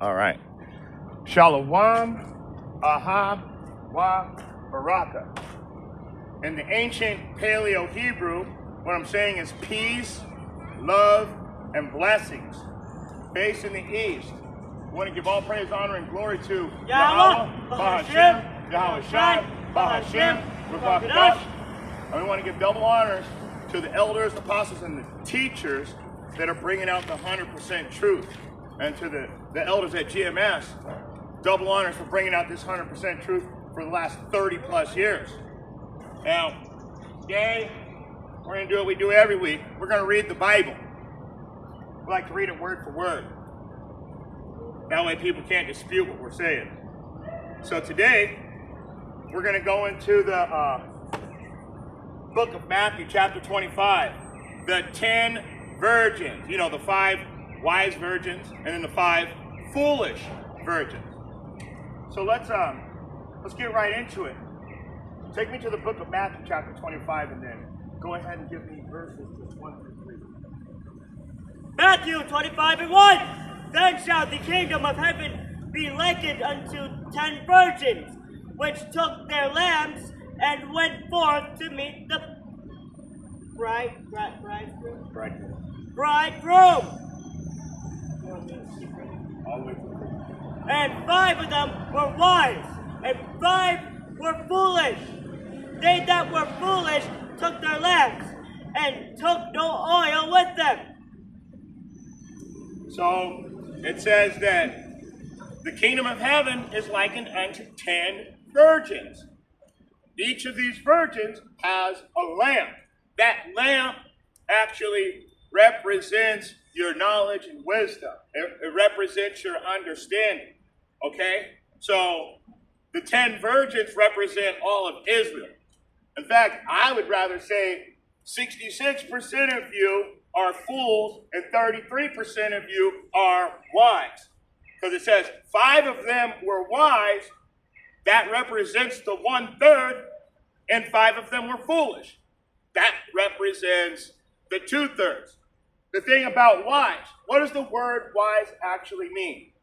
All right. Shalom, Ahab, Wa, Baraka. In the ancient Paleo-Hebrew, what I'm saying is peace, love, and blessings. Based in the east, we want to give all praise, honor, and glory to Yahweh, Bahashem, Yahweh Shai, Bahashem, Ruach. And we want to give double honors to the elders, apostles, and the teachers that are bringing out the 100% truth. And to the elders at GMS, double honors for bringing out this 100% truth for the last 30 plus years. Now, today, we're going to do what we do every week. We're going to read the Bible. We like to read it word for word. That way people can't dispute what we're saying. So today, we're going to go into the book of Matthew, chapter 25. The 10 virgins. You know, the 5 wise virgins and then the 5 foolish virgins. So let's get right into it. Take me to the book of Matthew, chapter 25, and then go ahead and give me verses just 1 through 3. Matthew 25 and 1. Then shall the kingdom of heaven be likened unto 10 virgins, which took their lamps and went forth to meet the bridegroom. And 5 of them were wise, and 5 were foolish. They that were foolish took their lamps, and took no oil with them. So it says that the kingdom of heaven is likened unto 10 virgins. Each of these virgins has a lamp. That lamp actually represents your knowledge and wisdom. It represents your understanding. Okay? So the 10 virgins represent all of Israel. In fact, I would rather say 66% of you are fools and 33% of you are wise. Because it says 5 of them were wise. That represents the 1/3, and 5 of them were foolish. That represents the 2/3. The thing about wise, what does the word wise actually mean?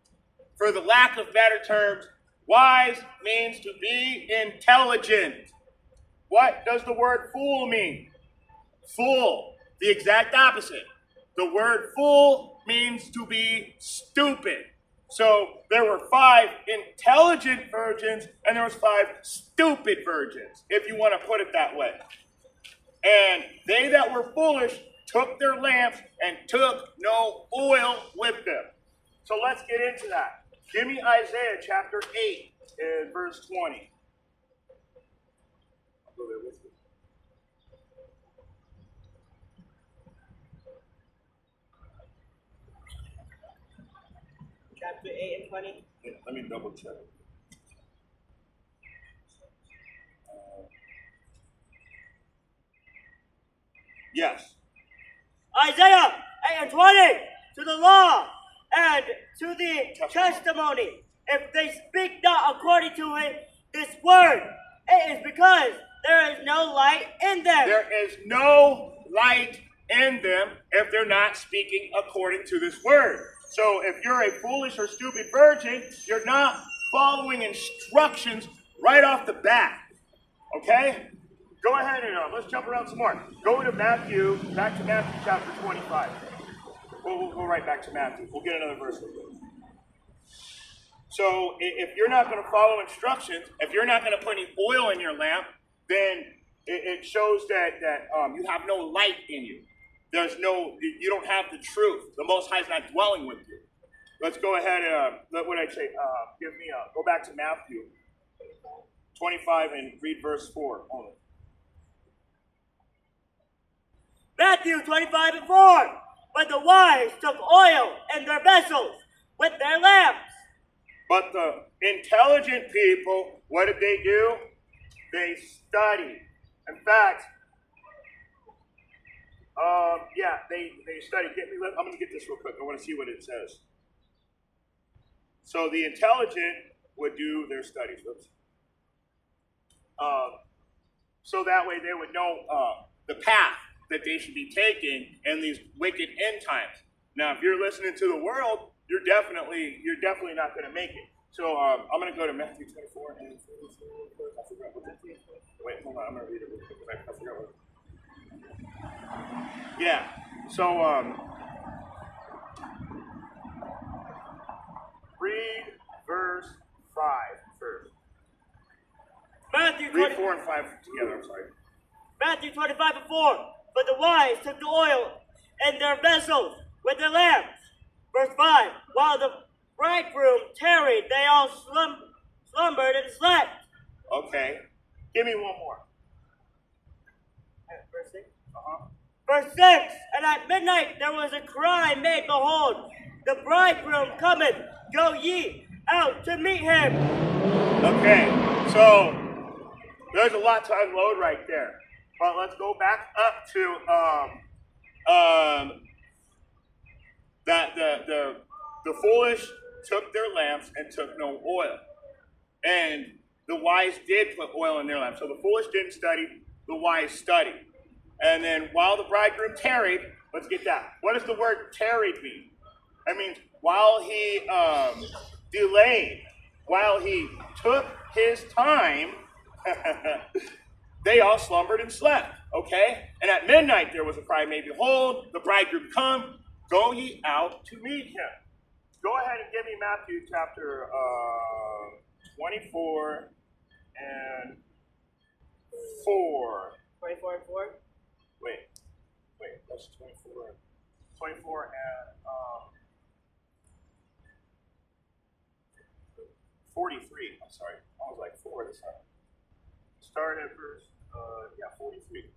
For the lack of better terms, wise means to be intelligent. What does the word fool mean? Fool, the exact opposite. The word fool means to be stupid. So there were 5 intelligent virgins and there was 5 stupid virgins, if you want to put it that way. And they that were foolish took their lamps and took no oil with them. So let's get into that. Give me Isaiah chapter 8 and verse 20. I'll go there with you. Chapter 8 and 20. Yeah, let me double check. Yes. Isaiah 8 and 20. To the law and to the testimony. If they speak not according to this word, it is because there is no light in them. There is no light in them if they're not speaking according to this word. So if you're a foolish or stupid virgin, you're not following instructions right off the bat. Okay? Go ahead and let's jump around some more. Go to Matthew, back to Matthew chapter 25. We'll go right back to Matthew. We'll get another verse. So if you're not going to follow instructions, if you're not going to put any oil in your lamp, then it shows that you have no light in you. You don't have the truth. The Most High is not dwelling with you. Let's go ahead and, what did I say? Go back to Matthew 25 and read verse 4 only. Matthew 25 and 4. But the wise took oil in their vessels with their lamps. But the intelligent people, what did they do? They studied. In fact, they studied. I'm going to get this real quick. I want to see what it says. So the intelligent would do their studies. So that way they would know the path that they should be taking in these wicked end times. Now, if you're listening to the world, you're definitely not going to make it. So I'm going to go to Matthew 24 and 44. I forgot what that is. Wait, hold on. I'm going to read it real quick because I forgot what. Yeah. So read verse 5 first. Matthew Read 4 and 5 together. I'm sorry. Matthew 25:4. But the wise took the oil in their vessels with their lamps. Verse 5. While the bridegroom tarried, they all slumbered and slept. Okay. Give me one more. Verse 6. Uh-huh. Verse 6. And at midnight there was a cry made, behold, the bridegroom cometh, go ye out to meet him. Okay, so there's a lot to unload right there. But let's go back up to that the foolish took their lamps and took no oil. And the wise did put oil in their lamps. So the foolish didn't study, the wise studied. And then while the bridegroom tarried, let's get that. What does the word tarried mean? That means while he delayed, while he took his time, they all slumbered and slept, okay? And at midnight there was a cry made, behold, the bridegroom come, go ye out to meet him. Go ahead and give me Matthew chapter 24 and 4. 24 and 4? Wait, that's 24. 24 and 43. I'm sorry. I was like 4 this time. Start at verse, 43.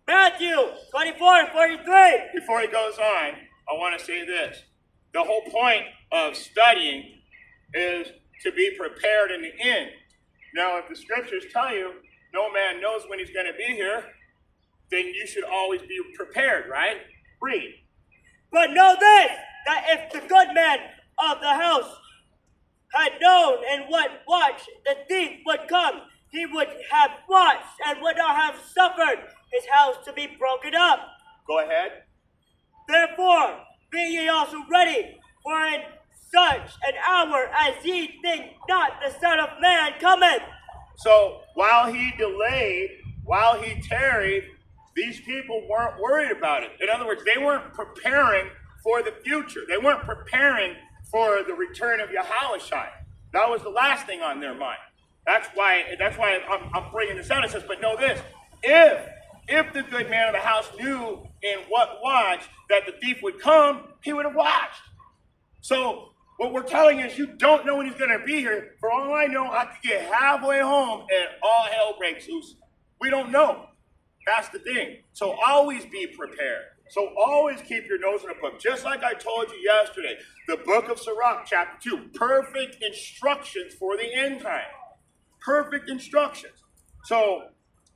Matthew 24 and 43. Before he goes on, I want to say this. The whole point of studying is to be prepared in the end. Now, if the scriptures tell you no man knows when he's going to be here, then you should always be prepared, right? Read. But know this, that if the good man of the house had known in what watch the thief would come, he would have watched and would not have suffered his house to be broken up. Go ahead. Therefore, be ye also ready, for in such an hour as ye think not the Son of Man cometh. So while he delayed, while he tarried, these people weren't worried about it. In other words, they weren't preparing for the future. They weren't preparing for the return of Yahushua. That was the last thing on their mind. That's why I'm bringing this out. It says, but know this, if the good man of the house knew in what watch that the thief would come, he would have watched. So what we're telling you is you don't know when he's going to be here. For all I know, I could get halfway home and all hell breaks loose. We don't know. That's the thing. So always be prepared. So always keep your nose in a book. Just like I told you yesterday, the book of Sirach, chapter 2, perfect instructions for the end time. Perfect instructions. So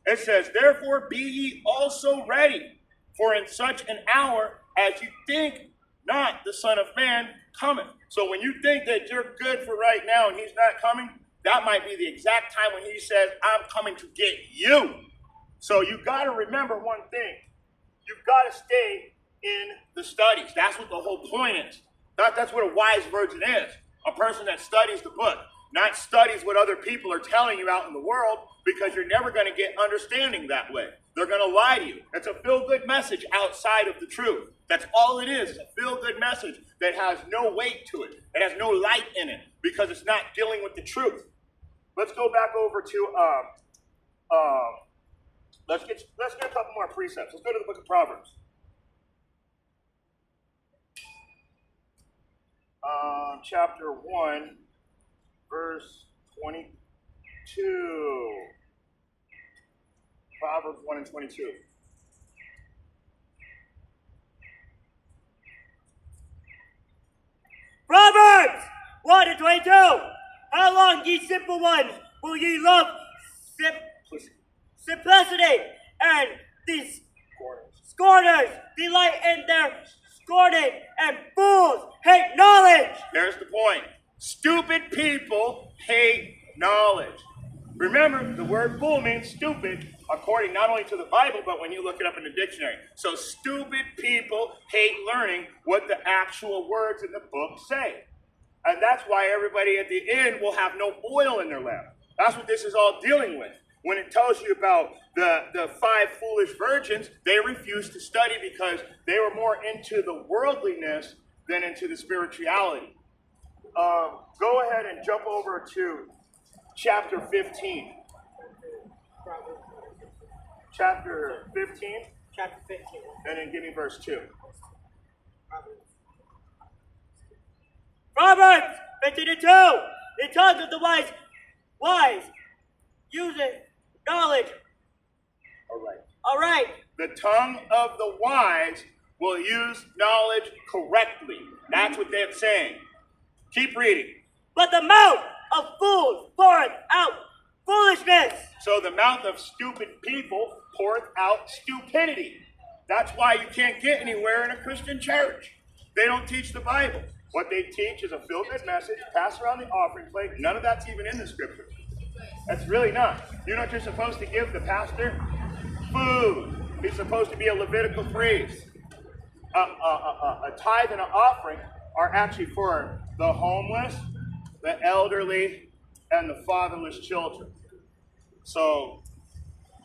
it says, therefore be ye also ready, for in such an hour as you think not the Son of Man cometh. So when you think that you're good for right now and he's not coming, that might be the exact time when he says, I'm coming to get you. So you've got to remember one thing. You've got to stay in the studies. That's what the whole point is. That's what a wise virgin is. A person that studies the book, not studies what other people are telling you out in the world, because you're never going to get understanding that way. They're going to lie to you. It's a feel-good message outside of the truth. That's all it is. It's a feel-good message that has no weight to it. It has no light in it because it's not dealing with the truth. Let's go back over to let's get a couple more precepts. Let's go to the book of Proverbs. Chapter 1, verse 22. Proverbs 1 and 22. Proverbs 1 and 22. How long, ye simple ones, will ye love simplicity, and these scorners delight in their scorning, and fools hate knowledge? There's the point. Stupid people hate knowledge. Remember, the word fool means stupid. according not only to the Bible, but when you look it up in the dictionary. So stupid people hate learning what the actual words in the book say. And that's why everybody at the end will have no oil in their lamp. That's what this is all dealing with. When it tells you about the 5 foolish virgins, they refused to study because they were more into the worldliness than into the spirituality. Go ahead and jump over to chapter 15. Chapter 15. Chapter 15. And then give me verse 2. Proverbs 15:2. The tongue of the wise uses knowledge. All right. The tongue of the wise will use knowledge correctly. That's what they're saying. Keep reading. But the mouth of fools poureth out foolishness. So the mouth of stupid people poureth out stupidity. That's why you can't get anywhere in a Christian church. They don't teach the Bible. What they teach is a feel-good message, pass around the offering plate. None of that's even in the scripture. That's really not. You know what you're supposed to give the pastor? Food. He's supposed to be a Levitical priest. A tithe and an offering are actually for the homeless, the elderly, and the fatherless children. So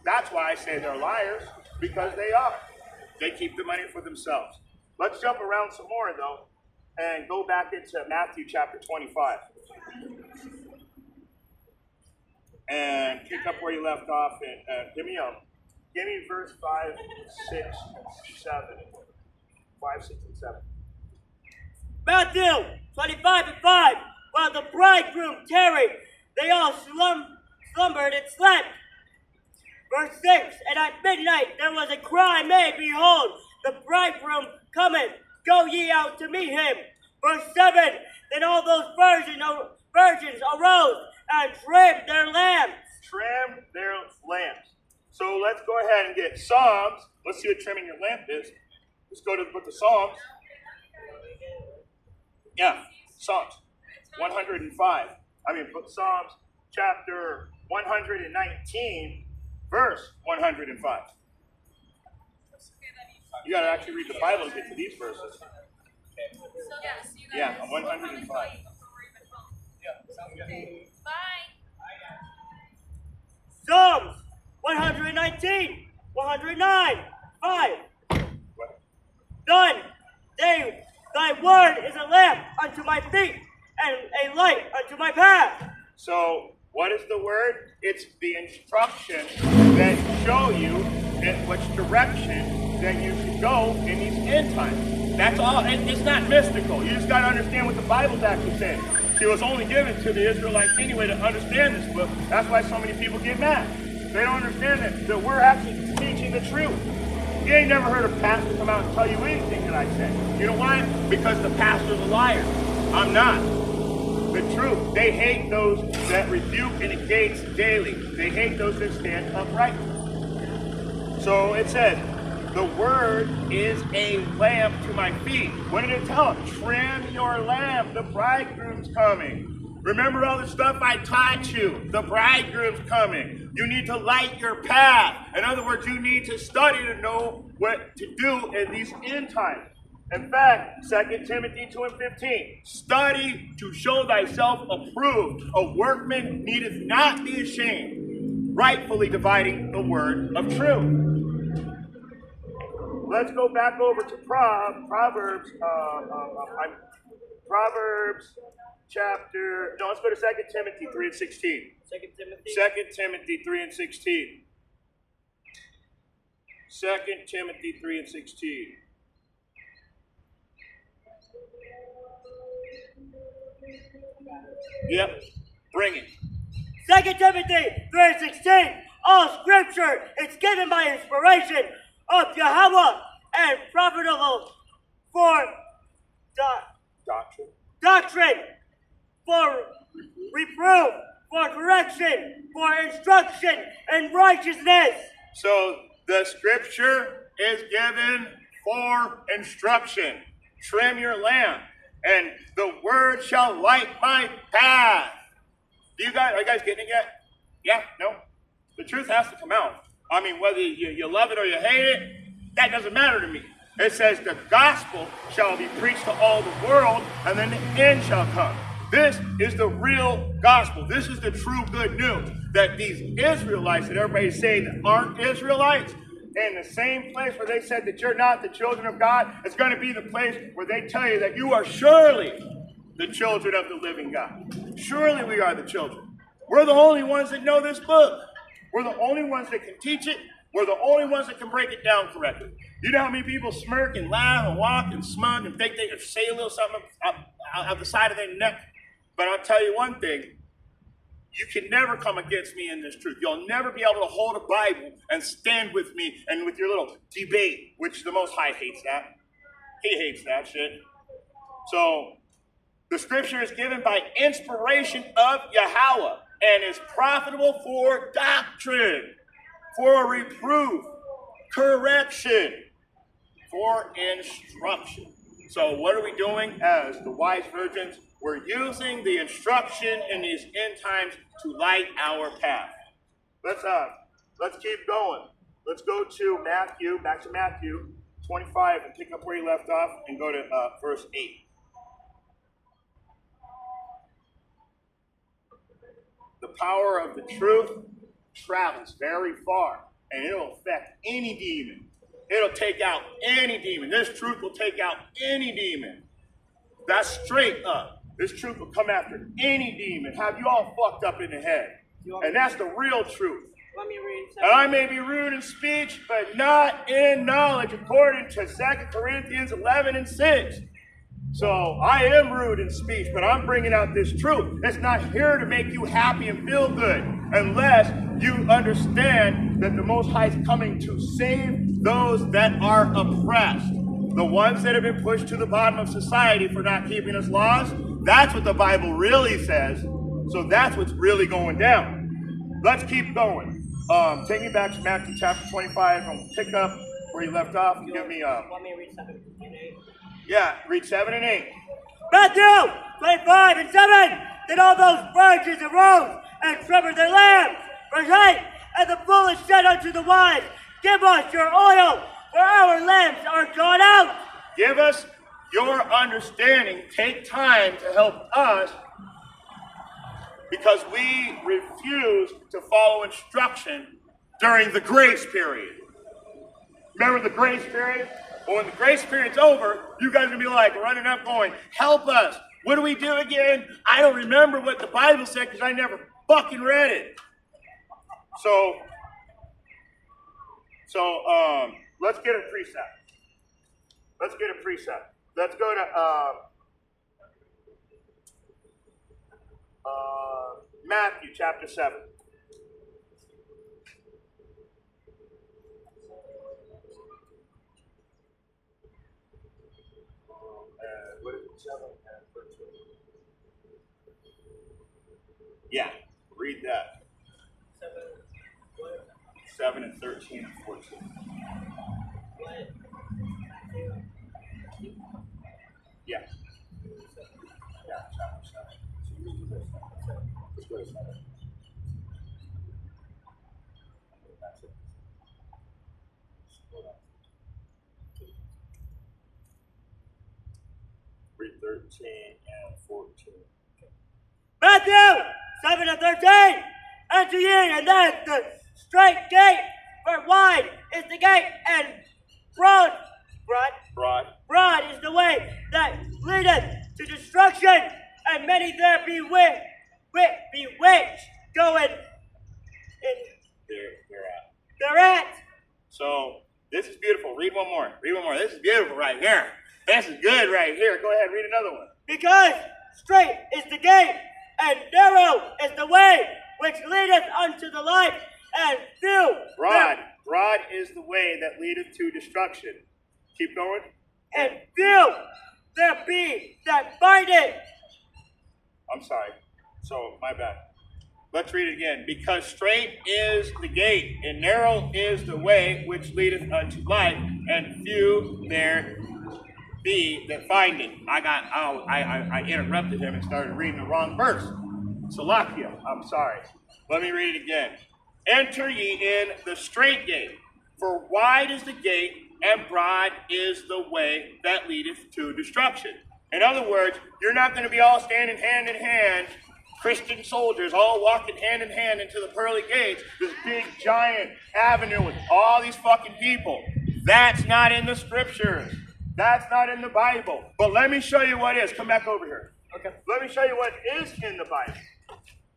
that's why I say they're liars, because they are. They keep the money for themselves. Let's jump around some more, though, and go back into Matthew chapter 25. And pick up where you left off, and give me verse 5, 6, 7. 5, 6, and 7. Matthew 25:5. While the bridegroom tarried, they all slumbered and slept. Verse 6. And at midnight there was a cry made, Behold, the bridegroom cometh, go ye out to meet him. Verse 7. Then all those virgins arose and trimmed their lamps. Trim their lamps. So let's go ahead and get Psalms. Let's see what trimming your lamp is. Let's go to the book of Psalms. Yeah, Psalms 105. Psalms chapter 119, verse 105. You got to actually read the Bible to get to these verses. Yeah, 105. Psalms 119, 109, 5. Done. Thy word is a lamp unto my feet and a light unto my path. So, what is the word? It's the instruction that show you in which direction that you should go in these end times. That's all. It's not mystical. You just got to understand what the Bible's actually saying. It was only given to the Israelites anyway to understand this book. That's why so many people get mad. They don't understand that we're actually teaching the truth. You ain't never heard a pastor come out and tell you anything that I say. You know why? Because the pastor's a liar. I'm not. The truth. They hate those that rebuke and engage daily. They hate those that stand upright. So it says, the word is a lamp to my feet. What did it tell them? Trim your lamp. The bridegroom's coming. Remember all the stuff I taught you. The bridegroom's coming. You need to light your path. In other words, you need to study to know what to do in these end times. In fact, 2 Timothy 2:15, study to show thyself approved. A workman needeth not be ashamed, rightfully dividing the word of truth. Let's go back over to Proverbs chapter, no, let's go to 2 Timothy 3 and 16. 2 Timothy 3 and 16. 2 Timothy 3 and 16. Yep, bring it. 2 Timothy 3 and 16. All scripture is given by inspiration of Yahweh and profitable for doctrine, for reproof, for correction, for instruction in righteousness. So the scripture is given for instruction. Trim your lamp, and the word shall light my path. Are you guys getting it yet? Yeah? No? The truth has to come out. I mean, whether you love it or you hate it, that doesn't matter to me. It says the gospel shall be preached to all the world, and then the end shall come. This is the real gospel. This is the true good news. That these Israelites that everybody's saying that aren't Israelites, in the same place where they said that you're not the children of God, it's going to be the place where they tell you that you are surely the children of the living God. Surely we are the children. We're the only ones that know this book. We're the only ones that can teach it. We're the only ones that can break it down correctly. You know how many people smirk and laugh and walk and smug and think they can say a little something out the side of their neck? But I'll tell you one thing. You can never come against me in this truth. You'll never be able to hold a Bible and stand with me and with your little debate, which the Most High hates that. He hates that shit. So, the scripture is given by inspiration of Yahweh and is profitable for doctrine, for reproof, correction, for instruction. So what are we doing as the wise virgins? We're using the instruction in these end times to light our path. Let's keep going. Let's go to Matthew, back to Matthew 25 and pick up where you left off and go to verse 8. The power of the truth travels very far, and it'll affect any demon. It'll take out any demon. This truth will take out any demon. That's straight up. This truth will come after any demon. Have you all fucked up in the head? And that's the real truth. Let me read And I may be rude in speech, but not in knowledge, according to 2 Corinthians 11 and 6. So I am rude in speech, but I'm bringing out this truth. It's not here to make you happy and feel good, unless you understand that the Most High is coming to save those that are oppressed. The ones that have been pushed to the bottom of society for not keeping His laws. That's what the Bible really says. So that's what's really going down. Let's keep going. Take me back to Matthew chapter 25 and pick up where you left off. Give me Want me to read 7 and 8? Yeah, read 7 and 8. Matthew 25 and 7. Then all those virgins arose and trimmed their lamps. Verse 8. And the foolish said unto the wise, Give us your oil, for our lamps are gone out. Give us your understanding. Take time to help us, because we refuse to follow instruction during the grace period. Remember the grace period? Well, when the grace period's over, you guys are going to be like running up going, help us. What do we do again? I don't remember what the Bible said because I never fucking read it. So let's get a precept. Let's get a precept. Let's go to Matthew chapter 7. What is it? 7 and 13. Yeah, read that. 7 and 13 and 14. Yeah. Yeah, chapter 7. So you read this one. Let's go to 7. That's it. Read 13 and 14. Matthew 7 and 13. Enter ye, and then the straight gate, for wide is the gate, and broad is the way that leadeth to destruction, and many there be which going in thereat. So this is beautiful. Read one more. Read one more. This is beautiful right here. This is good right here. Go ahead, read another one. Because straight is the gate, and narrow is the way which leadeth unto the life, and few Broad is the way that leadeth to destruction. Keep going. And few there be that find it. I'm sorry. So, my bad. Let's read it again. Because straight is the gate, and narrow is the way which leadeth unto life, and few there be that find it. I interrupted him and started reading the wrong verse. Salakia, I'm sorry. Let me read it again. Enter ye in the straight gate, for wide is the gate, and broad is the way that leadeth to destruction. In other words, you're not going to be all standing hand in hand, Christian soldiers all walking hand in hand into the pearly gates, this big giant avenue with all these fucking people. That's not in the scriptures. That's not in the Bible. But let me show you what is. Come back over here. Okay. Let me show you what is in the Bible.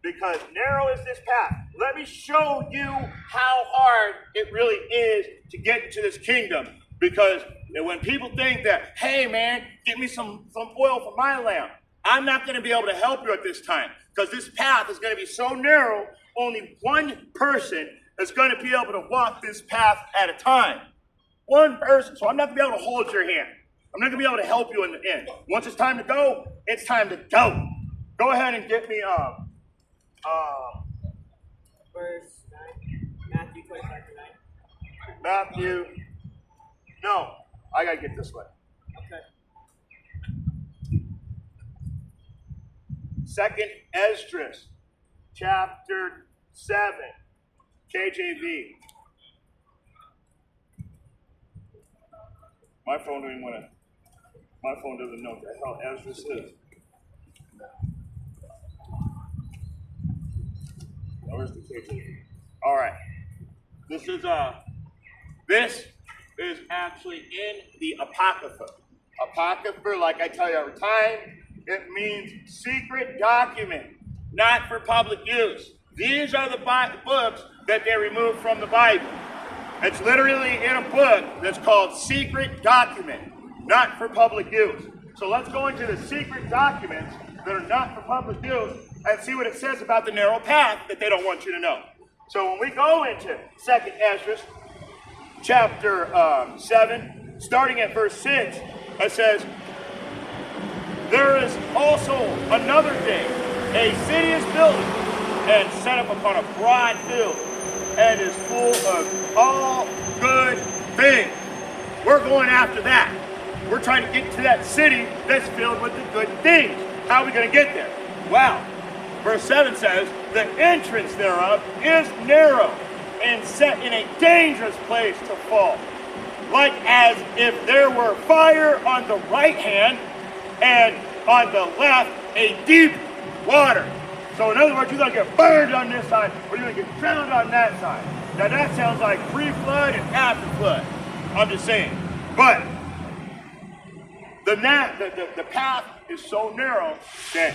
Because narrow is this path. Let me show you how hard it really is to get into this kingdom. Because when people think that, hey man, get me some oil for my lamp, I'm not going to be able to help you at this time. Because this path is going to be so narrow, only one person is going to be able to walk this path at a time. One person. So I'm not going to be able to hold your hand. I'm not going to be able to help you in the end. Once it's time to go, it's time to go. Go ahead and get me verse 9, Matthew 25:9. Matthew. No, I gotta get this one. Okay. Second Esdras, chapter 7, KJV. My phone doesn't want to. My phone doesn't know what the hell Esdras is. Where's the KJV? All right. This is actually in the Apocrypha. Apocrypha, like I tell you every time, it means secret document, not for public use. These are the books that they removed from the Bible. It's literally in a book that's called secret document, not for public use. So let's go into the secret documents that are not for public use and see what it says about the narrow path that they don't want you to know. So when we go into 2nd Esdras, chapter 7, starting at verse 6, it says, there is also another day, a city is built and set up upon a broad field, and is full of all good things. We're going after that. We're trying to get to that city that's filled with the good things. How are we going to get there? Well, verse 7 says, the entrance thereof is narrow and set in a dangerous place to fall, like as if there were fire on the right hand and on the left a deep water. So in other words, you're going to get burned on this side, or you're going to get drowned on that side. Now that sounds like pre-flood and after-flood. I'm just saying. But the path is so narrow that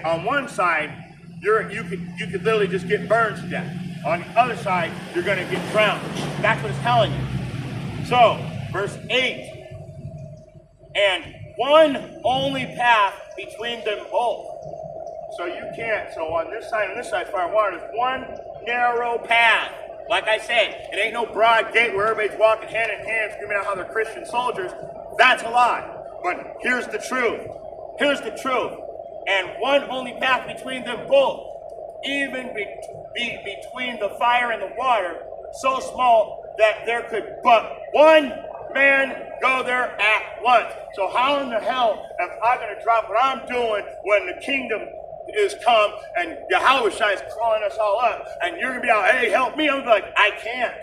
on one side, you could literally just get burned to death. On the other side, you're going to get drowned. That's what it's telling you. So, verse 8. And one only path between them both. So you can't. So on this side and this side, fire and water, there's one narrow path. Like I said, it ain't no broad gate where everybody's walking hand in hand, screaming out how they're Christian soldiers. That's a lie. But here's the truth. Here's the truth. And one only path between them both, even between the fire and the water, so small that there could but one man go there at once. So how in the hell am I going to drop what I'm doing when the kingdom is come and Yahweh is calling us all up, and you're going to be out, hey, help me? I'm like, I can't.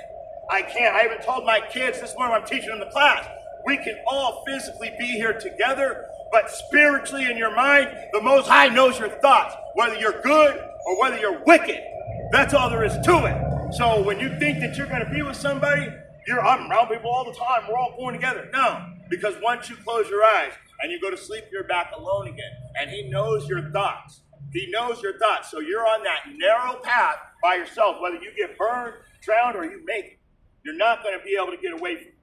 I even told my kids this morning when I'm teaching in the class, we can all physically be here together, but spiritually in your mind, the Most High knows your thoughts, whether you're good or whether you're wicked. That's all there is to it. So when you think that you're going to be with somebody, I'm around people all the time, we're all going together. No, because once you close your eyes and you go to sleep, you're back alone again. And He knows your thoughts. He knows your thoughts. So you're on that narrow path by yourself, whether you get burned, drowned, or you make it. You're not going to be able to get away from it.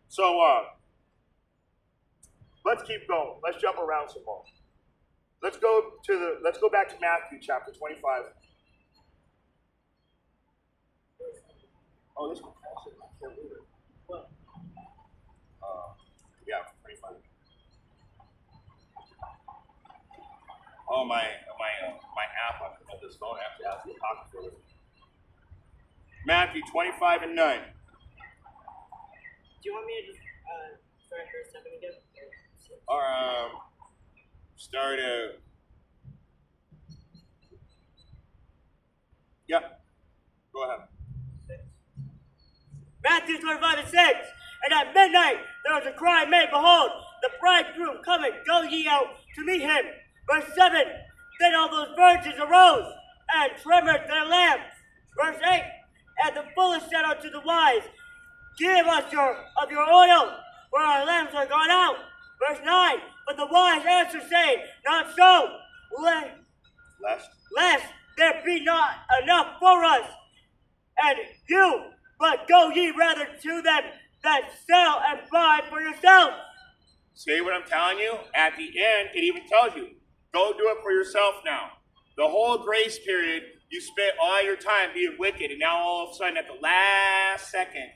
So let's keep going. Let's jump around some more. Let's go back to Matthew chapter 25. Oh, this one. I can't read it. What? Yeah, 25. Oh, my app on this phone actually has the apocrypha with me. Matthew 25 and 9. Do you want me to just start verse 7 again? Or start yeah. Go ahead. Matthew 25 and 6. And at midnight there was a cry made, Behold, the bridegroom cometh, go ye out to meet him. Verse 7. Then all those virgins arose and trimmed their lamps. Verse 8. And the foolish said unto the wise, Give us of your oil, for our lamps are gone out. Verse 9. But the wise answered, saying, Not so, lest there be not enough for us and you, but go ye rather to them that sell and buy for yourselves. See what I'm telling you? At the end, it even tells you, go do it for yourself now. The whole grace period, you spent all your time being wicked, and now all of a sudden at the last second,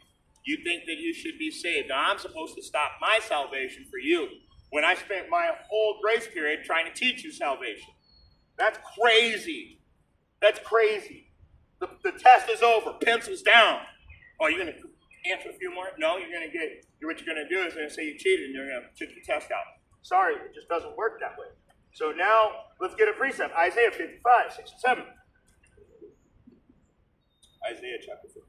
you think that you should be saved. Now I'm supposed to stop my salvation for you when I spent my whole grace period trying to teach you salvation. That's crazy. That's crazy. The test is over. Pencils down. Oh, you're going to answer a few more? No, what you're going to do is going to say you cheated and you're going to kick the test out. Sorry, it just doesn't work that way. So now, let's get a precept. Isaiah 55, 6 and 7. Isaiah chapter 55.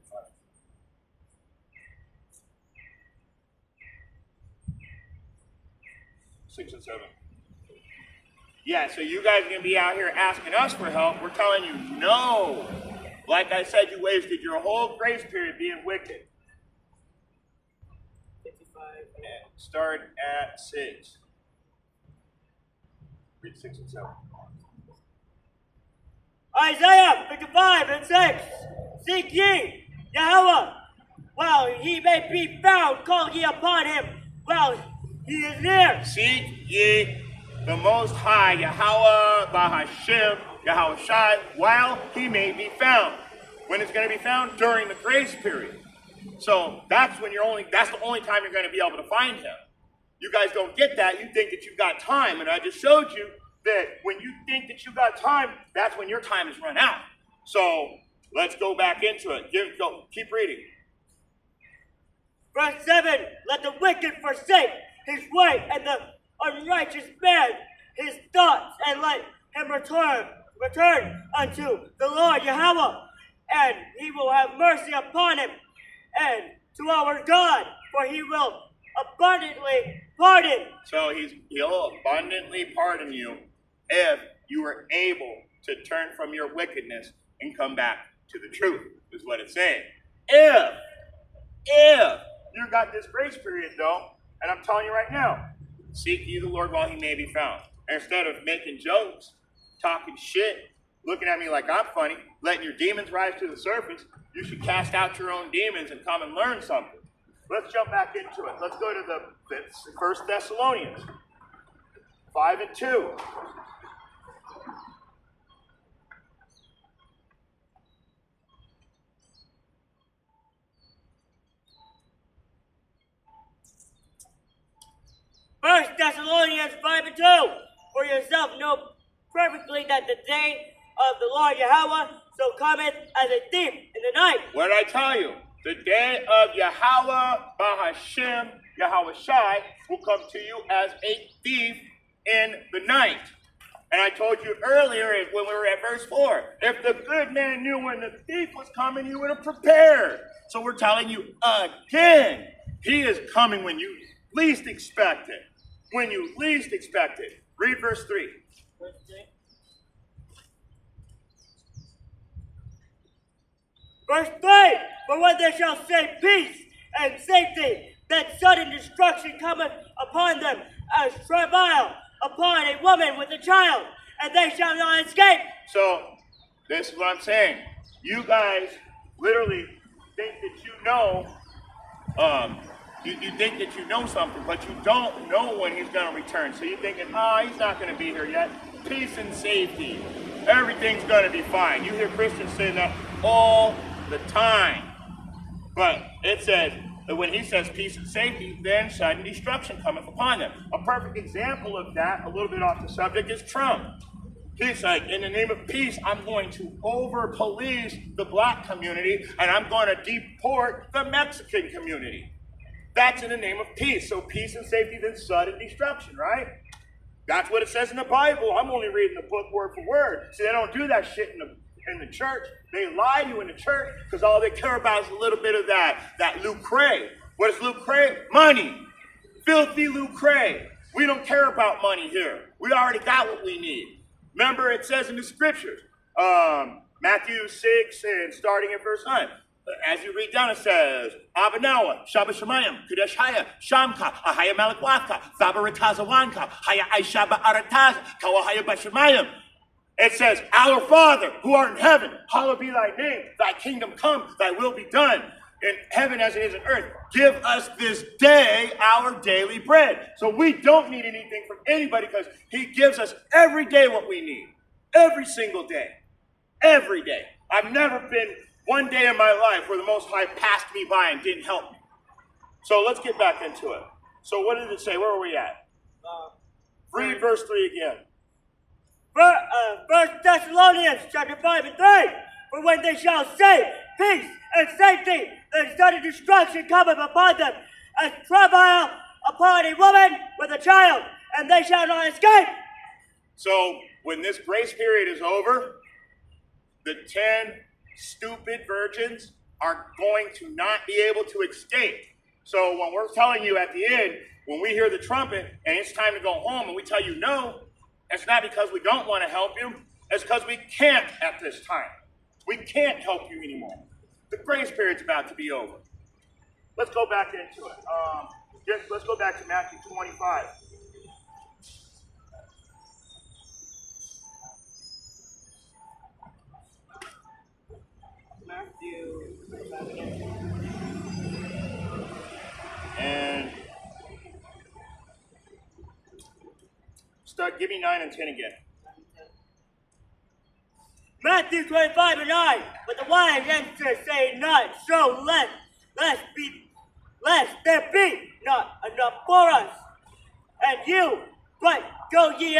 Six and 7. Yeah, so you guys are going to be out here asking us for help. We're telling you no. Like I said, you wasted your whole grace period being wicked. 55. And start at 6. Read 6 and 7. Isaiah 55 and 6. Seek ye Yahweh while he may be found. Call ye upon him while he is near. Seek ye the Most High, Yahweh, Bahashem, Yahweh Shai, while he may be found. When it's going to be found? During the grace period. So that's the only time you're going to be able to find him. You guys don't get that. You think that you've got time. And I just showed you that when you think that you got time, that's when your time is run out. So let's go back into it. Keep reading. Verse 7. Let the wicked forsake his way, and the unrighteous man his thoughts, and let him return unto the Lord Yahweh, and he will have mercy upon him, and to our God, for he will abundantly pardon. So he'll abundantly pardon you if you are able to turn from your wickedness and come back to the truth, is what it's saying. If you got this grace period, though, and I'm telling you right now, seek ye the Lord while he may be found. And instead of making jokes, talking shit, looking at me like I'm funny, letting your demons rise to the surface, you should cast out your own demons and come and learn something. Let's jump back into it. Let's go to the 1 Thessalonians 5 and 2. First Thessalonians 5 and 2. For yourself know perfectly that the day of the Lord Yahweh so cometh as a thief in the night. What did I tell you? The day of Yahweh, Bahashem, Yahweh Shai, will come to you as a thief in the night. And I told you earlier when we were at verse 4, if the good man knew when the thief was coming, he would have prepared. So we're telling you again, he is coming when you least expect it. When you least expect it. Read verse 3. Verse 3. Verse 3. For when they shall say peace and safety, then sudden destruction cometh upon them as travail upon a woman with a child, and they shall not escape. So, this is what I'm saying. You guys literally think that you know, you think that you know something, but you don't know when he's going to return. So you're thinking, he's not going to be here yet. Peace and safety. Everything's going to be fine. You hear Christians say that all the time. But it says that when he says peace and safety, then sudden destruction cometh upon them. A perfect example of that, a little bit off the subject, is Trump. He's like, in the name of peace, I'm going to over-police the black community, and I'm going to deport the Mexican community. That's in the name of peace. So peace and safety, then sudden destruction, right? That's what it says in the Bible. I'm only reading the book word for word. See, they don't do that shit in the church. They lie to you in the church because all they care about is a little bit of that lucre. What is lucre? Money. Filthy lucre. We don't care about money here. We already got what we need. Remember, it says in the scriptures, Matthew 6 and starting at verse 9. As you read down, it says, Abanawa, Shaba Shemayim, Kudesh Haya, Shamka, Ahaya Malakwaka, Fabaratazawanka, Haya Aishaba Arataz, Kawahaya Bashamayim. It says, Our Father, who art in heaven, hallowed be thy name, thy kingdom come, thy will be done, in heaven as it is in earth. Give us this day our daily bread. So we don't need anything from anybody because he gives us every day what we need. Every single day. Every day. I've never been one day in my life where the Most High passed me by and didn't help me. So let's get back into it. So what did it say? Where are we at? Read verse 3 again. First Thessalonians chapter 5 and 3. For when they shall say peace and safety, then sudden destruction cometh upon them, as travail upon a woman with a child, and they shall not escape. So when this grace period is over, the 10 stupid virgins are going to not be able to escape. So when we're telling you at the end, when we hear the trumpet and it's time to go home and we tell you no, it's not because we don't want to help you. It's because we can't at this time. We can't help you anymore. The grace period's about to be over. Let's go back into it. Let's go back to Matthew 25. And give me 9 and 10 again. Matthew 25 and 9. But the wise answer say not so, lest there be not enough for us. And you, but go ye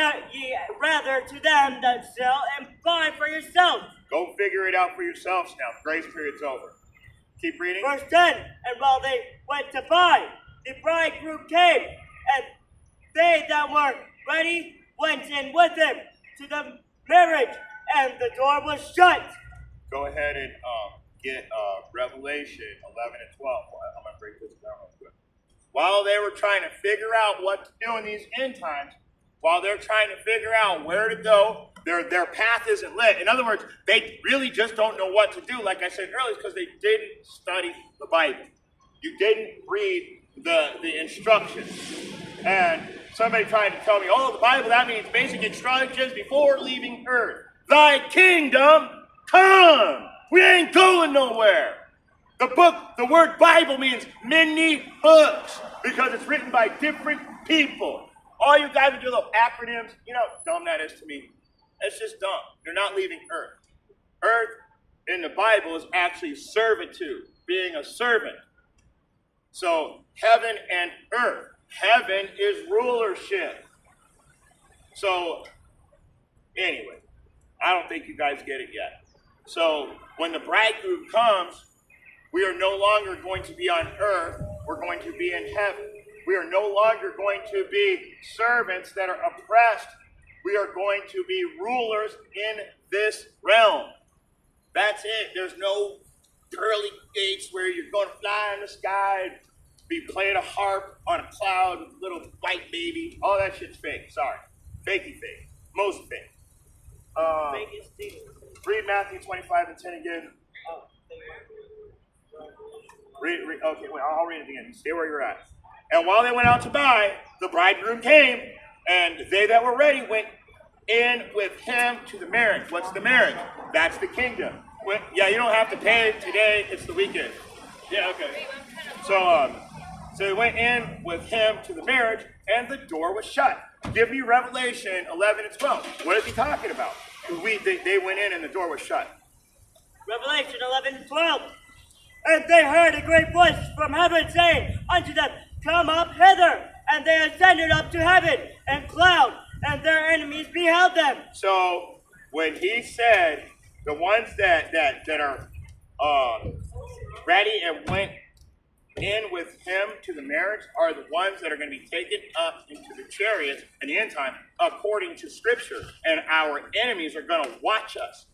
rather to them that sell and buy for yourselves. Go figure it out for yourselves now. The grace period's over. Keep reading. Verse 10. And while they went to buy, the bridegroom came, and they that were ready went in with him to the marriage, and the door was shut. Go ahead and get Revelation 11 and 12. I'm going to break this down real quick. While they were trying to figure out what to do in these end times, while they're trying to figure out where to go, their path isn't lit. In other words, they really just don't know what to do. Like I said earlier, because they didn't study the Bible. You didn't read the instructions. And somebody trying to tell me, oh, the Bible, that means basic instructions before leaving earth. Thy kingdom come. We ain't going nowhere. The word Bible means many books because it's written by different people. All you guys would do little acronyms. You know how dumb that is to me. It's just dumb. You're not leaving earth. Earth in the Bible is actually servitude, being a servant. So heaven and earth. Heaven is rulership. So anyway, I don't think you guys get it yet. So when the bridegroom comes, we are no longer going to be on earth. We're going to be in heaven. We are no longer going to be servants that are oppressed. We are going to be rulers in this realm. That's it. There's no pearly gates where you're going to fly in the sky and be playing a harp on a cloud with a little white baby. All that shit's fake. Sorry. Fakey fake. Most fake. Read Matthew 25 and 10 again. Okay, wait, I'll read it again. Stay where you're at. And while they went out to buy, the bridegroom came, and they that were ready went in with him to the marriage. What's the marriage? That's the kingdom. Yeah, you don't have to pay today. It's the weekend. Yeah, okay. So they went in with him to the marriage, and the door was shut. Give me Revelation 11 and 12. What is he talking about? They went in and the door was shut. Revelation 11 and 12. And they heard a great voice from heaven saying unto them, Come up hither. And they ascended up to heaven and cloud, and their enemies beheld them. So when he said the ones that are ready and went in with him to the marriage are the ones that are going to be taken up into the chariots in the end time according to Scripture. And our enemies are going to watch us.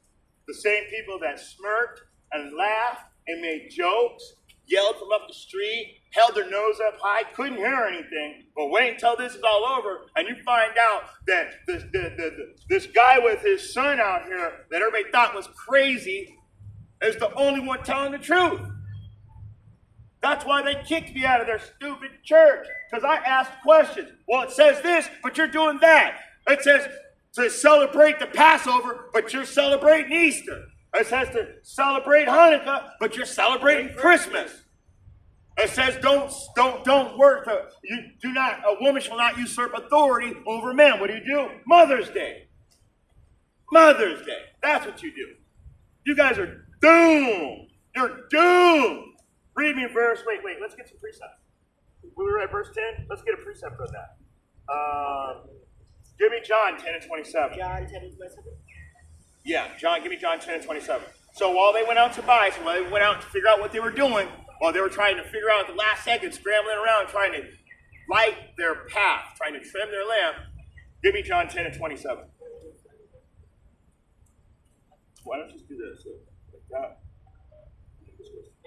the same people that smirked and laughed and made jokes, yelled from up the street, held their nose up high, couldn't hear anything. But wait until this is all over and you find out that this guy with his son out here that everybody thought was crazy is the only one telling the truth. That's why they kicked me out of their stupid church, because I asked questions. Well, it says this, but you're doing that. It says to celebrate the Passover, but you're celebrating Easter. It says to celebrate Hanukkah, but you're celebrating Christmas. It says don't work. A woman shall not usurp authority over men. What do? Mother's Day. Mother's Day. That's what you do. You guys are doomed. You're doomed. Read me a verse. Wait. Let's get some precepts. We were at verse 10. Let's get a precept on that. Give me John 10 and 27. John 10 and 27. Yeah, give me John 10 and 27. So while they went out to buy, so while they went out to figure out what they were doing, while they were trying to figure out at the last second, scrambling around, trying to light their path, trying to trim their lamp, give me John 10 and 27. Why don't you just do this? Like that.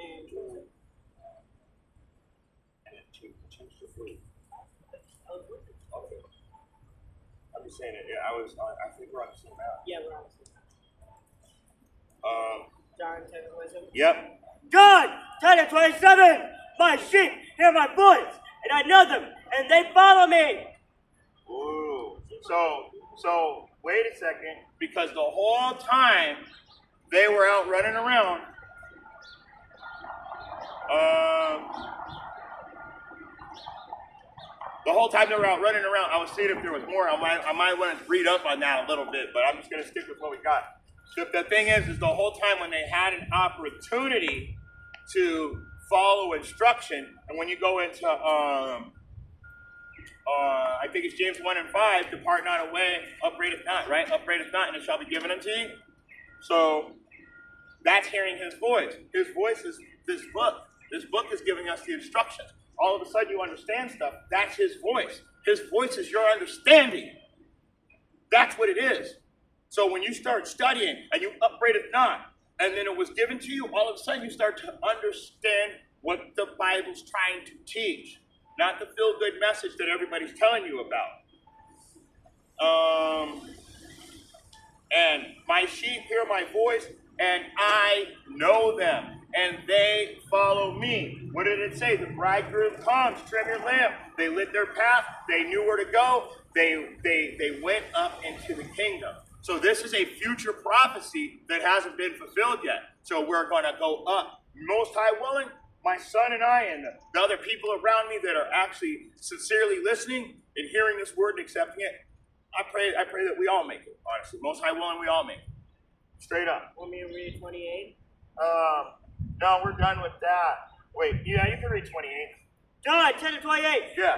Okay. I'm just saying it. Yeah, I think we're on the same map. Yeah, we're on the same map. John 10 and 27. Yep. John 10 and 27. My sheep hear my voice, and I know them, and they follow me. Ooh. So wait a second, because the whole time they were out running around, I was seeing if there was more. I might want to read up on that a little bit, but I'm just going to stick with what we got. The thing is the whole time when they had an opportunity to follow instruction, and when you go into, I think it's James 1 and 5, depart not away, upbraideth not, right? Upbraideth not, and it shall be given unto you. So that's hearing his voice. His voice is this book. This book is giving us the instructions. All of a sudden you understand stuff. That's his voice. His voice is your understanding. That's what it is. So when you start studying and you upbraid it not, and then it was given to you, all of a sudden you start to understand what the Bible's trying to teach. Not the feel-good message that everybody's telling you about. And my sheep hear my voice, and I know them, and they follow me. What did it say? The bridegroom comes, trim your lamp. They lit their path. They knew where to go. They went up into the kingdom. So this is a future prophecy that hasn't been fulfilled yet. So we're going to go up. Most High willing, my son and I and the other people around me that are actually sincerely listening and hearing this word and accepting it, I pray that we all make it, honestly. Most High willing, we all make it. Straight up. Want me to read 28? No, we're done with that. Wait, yeah, you can read 28. John 10 and 28. Yeah.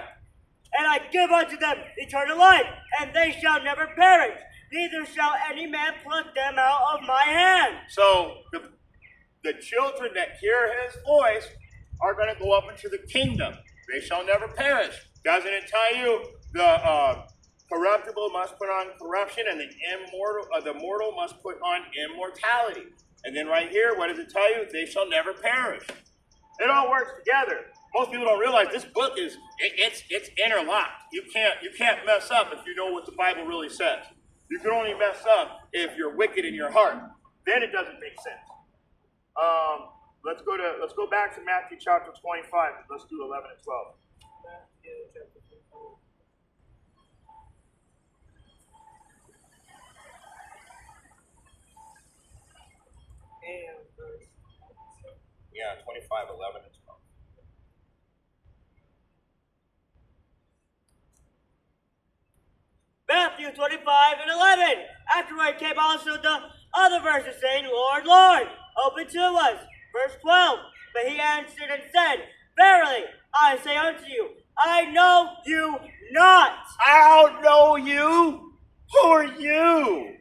And I give unto them eternal life, and they shall never perish, neither shall any man pluck them out of my hand. So the children that hear his voice are going to go up into the kingdom. They shall never perish. Doesn't it tell you the corruptible must put on corruption, and the mortal must put on immortality? And then right here, what does it tell you? They shall never perish. It all works together. Most people don't realize this book is it's interlocked. You can't mess up if you know what the Bible really says. You can only mess up if you're wicked in your heart. Then it doesn't make sense. Let's go back to Matthew chapter 25. Let's do 11 and 12. Matthew chapter 25. And verse. Yeah, 25, 11 and 12. Matthew 25 and 11. Afterward came also the other verses saying, Lord, Lord, open to us. Verse 12. But he answered and said, Verily, I say unto you, I know you not. I don't know you. Who are you?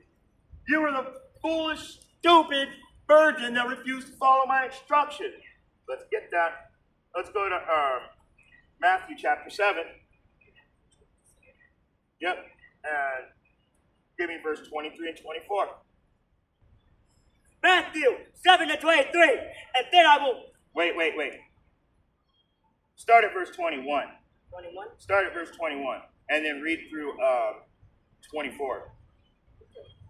You were the foolish, stupid virgin that refused to follow my instruction. Let's get that. Let's go to Matthew chapter 7. Yep. And give me verse 23 and 24. Matthew 7:23. And then I will. Wait. Start at verse 21. 21? Start at verse 21, and then read through 24.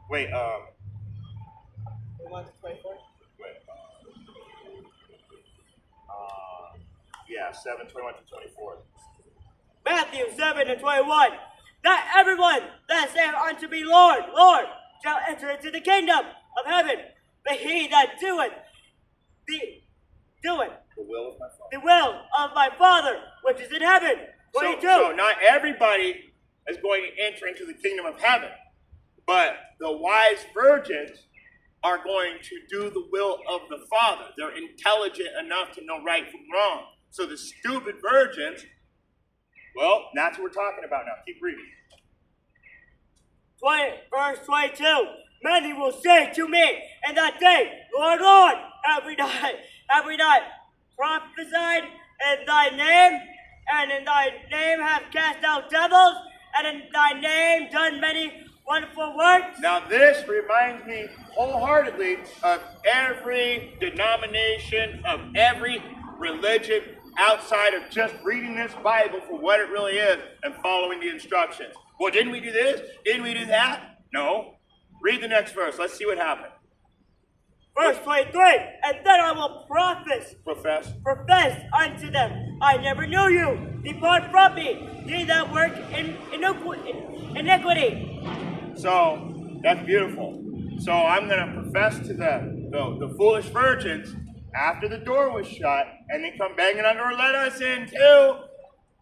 Wait, 21 to 24? wait, yeah, 7:21 to 24. Matthew 7:21. Not everyone that saith unto me, Lord, Lord, shall enter into the kingdom of heaven, but he that doeth The will of my Father. the will of my Father which is in heaven. 22. So not everybody is going to enter into the kingdom of heaven, but the wise virgins are going to do the will of the Father. They're intelligent enough to know right from wrong. So the stupid virgins, well, that's what we're talking about now. Keep reading. Verse 22. Many will say to me in that day, Lord, Lord, have we not prophesied in thy name, and in thy name have cast out devils, and in thy name done many wonderful works? Now this reminds me wholeheartedly of every denomination, of every religion outside of just reading this Bible for what it really is and following the instructions. Well, didn't we do this? Didn't we do that? No. Read the next verse. Let's see what happened. Verse 23. And then I will profess unto them, I never knew you. Depart from me, ye that work in iniquity. So that's beautiful. So I'm going to profess to the foolish virgins after the door was shut, and they come banging on the door, let us in too.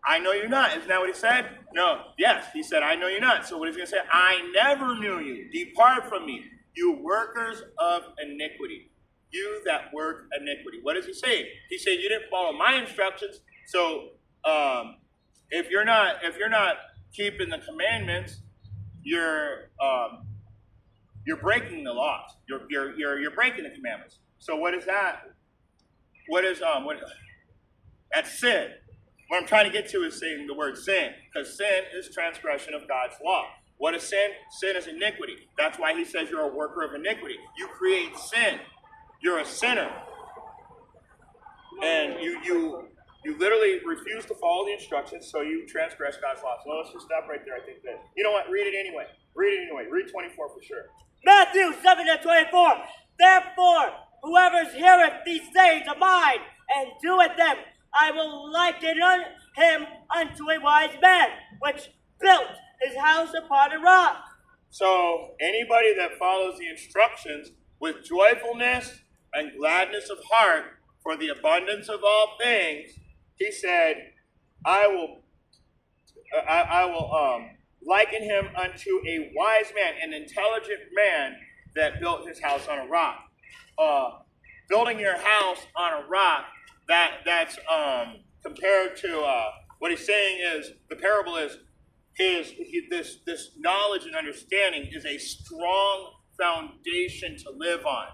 I know you not. Isn't that what he said? No. Yes, he said, I know you not. So what is he going to say? I never knew you. Depart from me, you workers of iniquity. You that work iniquity. What is he saying? He said, you didn't follow my instructions. So if you're not keeping the commandments, you're breaking the laws. You're breaking the commandments. So what is that? That's sin. What I'm trying to get to is saying the word sin, because sin is transgression of God's law. What is sin? Sin is iniquity. That's why he says you're a worker of iniquity. You create sin. You're a sinner. And you literally refuse to follow the instructions, so you transgress God's law. So let's just stop right there. I think that, you know what? Read it anyway. Read 24 for sure. Matthew 7:24. Therefore, whoever heareth these sayings of mine and doeth them, I will liken him unto a wise man, which built his house upon a rock. So anybody that follows the instructions with joyfulness and gladness of heart for the abundance of all things, he said, I will liken him unto a wise man, an intelligent man that built his house on a rock. Building your house on a rock, that's compared to what he's saying is, the parable is this knowledge and understanding is a strong foundation to live on.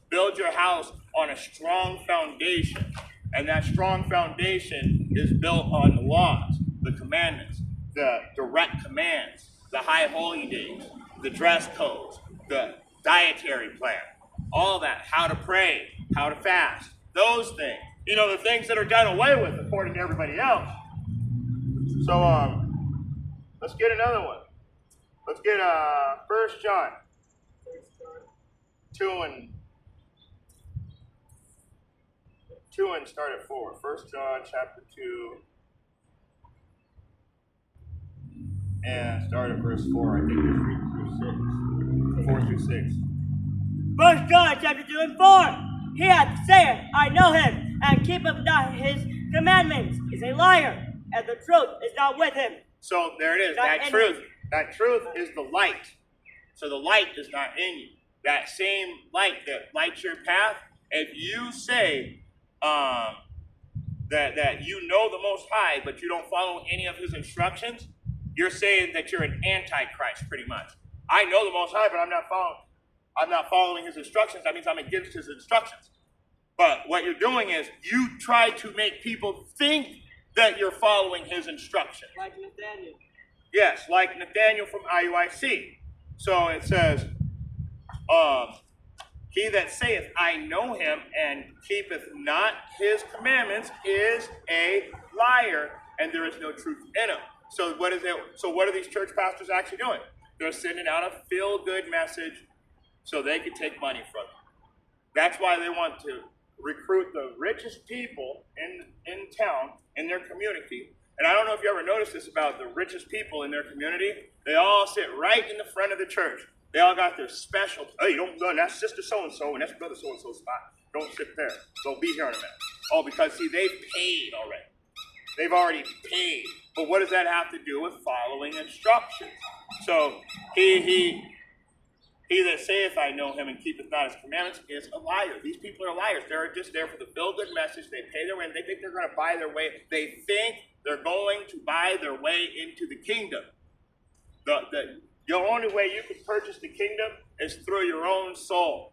Build your house on a strong foundation, and that strong foundation is built on the laws, the commandments, the direct commands, the high holy days, the dress codes, the dietary plan, all that, how to pray, how to fast, those things. You know, the things that are done away with according to everybody else. So, let's get another one. Let's get 1 John 2 and start at 4. 1 John chapter 2 and start at verse 4. I think it's 3 through 6. 4 through 6. 1 John chapter 2 and 4. He hath saith, I know him, and keepeth not his commandments, is a liar, and the truth is not with him. So there it is. That truth is the light. So the light is not in you. That same light that lights your path, if you say that you know the Most High, but you don't follow any of his instructions, you're saying that you're an antichrist, pretty much. I know the Most High, but I'm not following his instructions. That means I'm against his instructions. But what you're doing is you try to make people think that you're following his instructions. Like Nathaniel. Yes, like Nathaniel from IUIC. So it says, He that saith, I know him, and keepeth not his commandments is a liar, and there is no truth in him. So what are these church pastors actually doing? They're sending out a feel-good message so they can take money from it. That's why they want to recruit the richest people in town, in their community. And I don't know if you ever noticed this about the richest people in their community. They all sit right in the front of the church. They all got their special, hey, don't go, that's sister so-and-so, and that's brother so-and-so's spot. Don't sit there. They'll be here in a minute. Oh, because, see, they've paid already. They've already paid. But what does that have to do with following instructions? So, he that saith, I know him, and keepeth not his commandments is a liar. These people are liars. They're just there for the feel-good message. They pay their way, and they think they're going to buy their way. They think they're going to buy their way into the kingdom. The only way you can purchase the kingdom is through your own soul.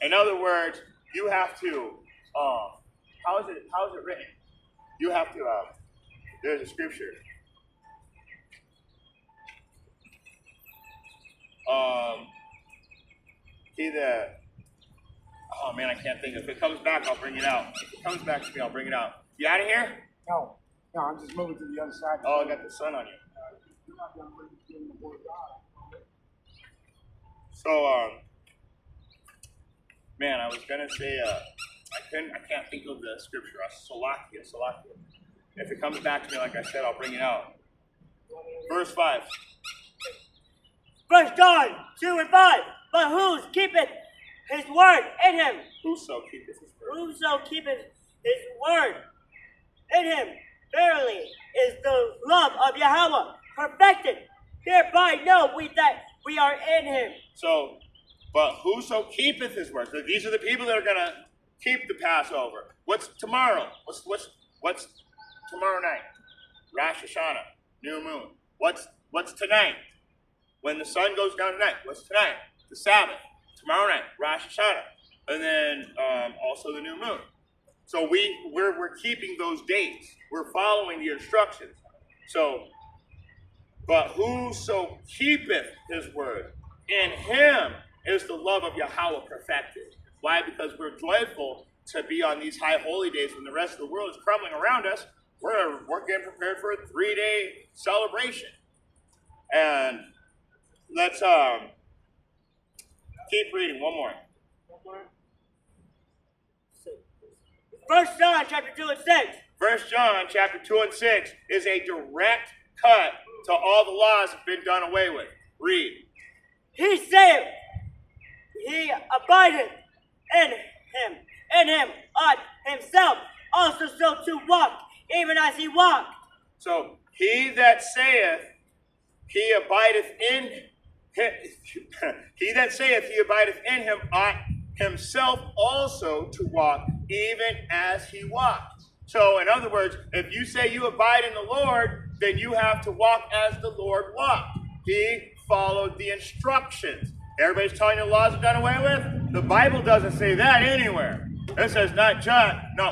In other words, you have to, how is it written? You have to, there's a scripture. Oh man, I can't think. If it comes back, I'll bring it out. If it comes back to me, I'll bring it out. You out of here? No, I'm just moving to the other side. Oh, I got the sun on you. So, man, I was gonna say, I can't think of the scripture. Salakia. If it comes back to me, like I said, I'll bring it out. Verse 5. 1 John 2 and 5. But who keepeth his word in him? Whoso keepeth his word. Whoso keepeth his word in him, verily is the love of Yahweh perfected. Hereby know we that we are in him. So, but whoso keepeth his word. So these are the people that are going to keep the Passover. What's tomorrow? What's tomorrow night? Rosh Hashanah, new moon. What's tonight? When the sun goes down tonight. What's tonight? The Sabbath. Tomorrow night, Rosh Hashanah. And then also the new moon. So we're keeping those dates. We're following the instructions. So, but whoso keepeth his word, in him is the love of Yahweh perfected. Why? Because we're joyful to be on these high holy days when the rest of the world is crumbling around us. We're getting prepared for a 3-day celebration. And let's keep reading. One more. 1 John chapter 2 and 6. 1 John chapter 2 and 6 is a direct cut to all the laws that have been done away with. Read. He saith, he abideth in him ought himself also so to walk, even as he walked. So he that saith he abideth in him, he that saith he abideth in him ought himself also to walk, even as he walked. So in other words, if you say you abide in the Lord, then you have to walk as the Lord walked. He followed the instructions. Everybody's telling you the laws are done away with? The Bible doesn't say that anywhere. It says not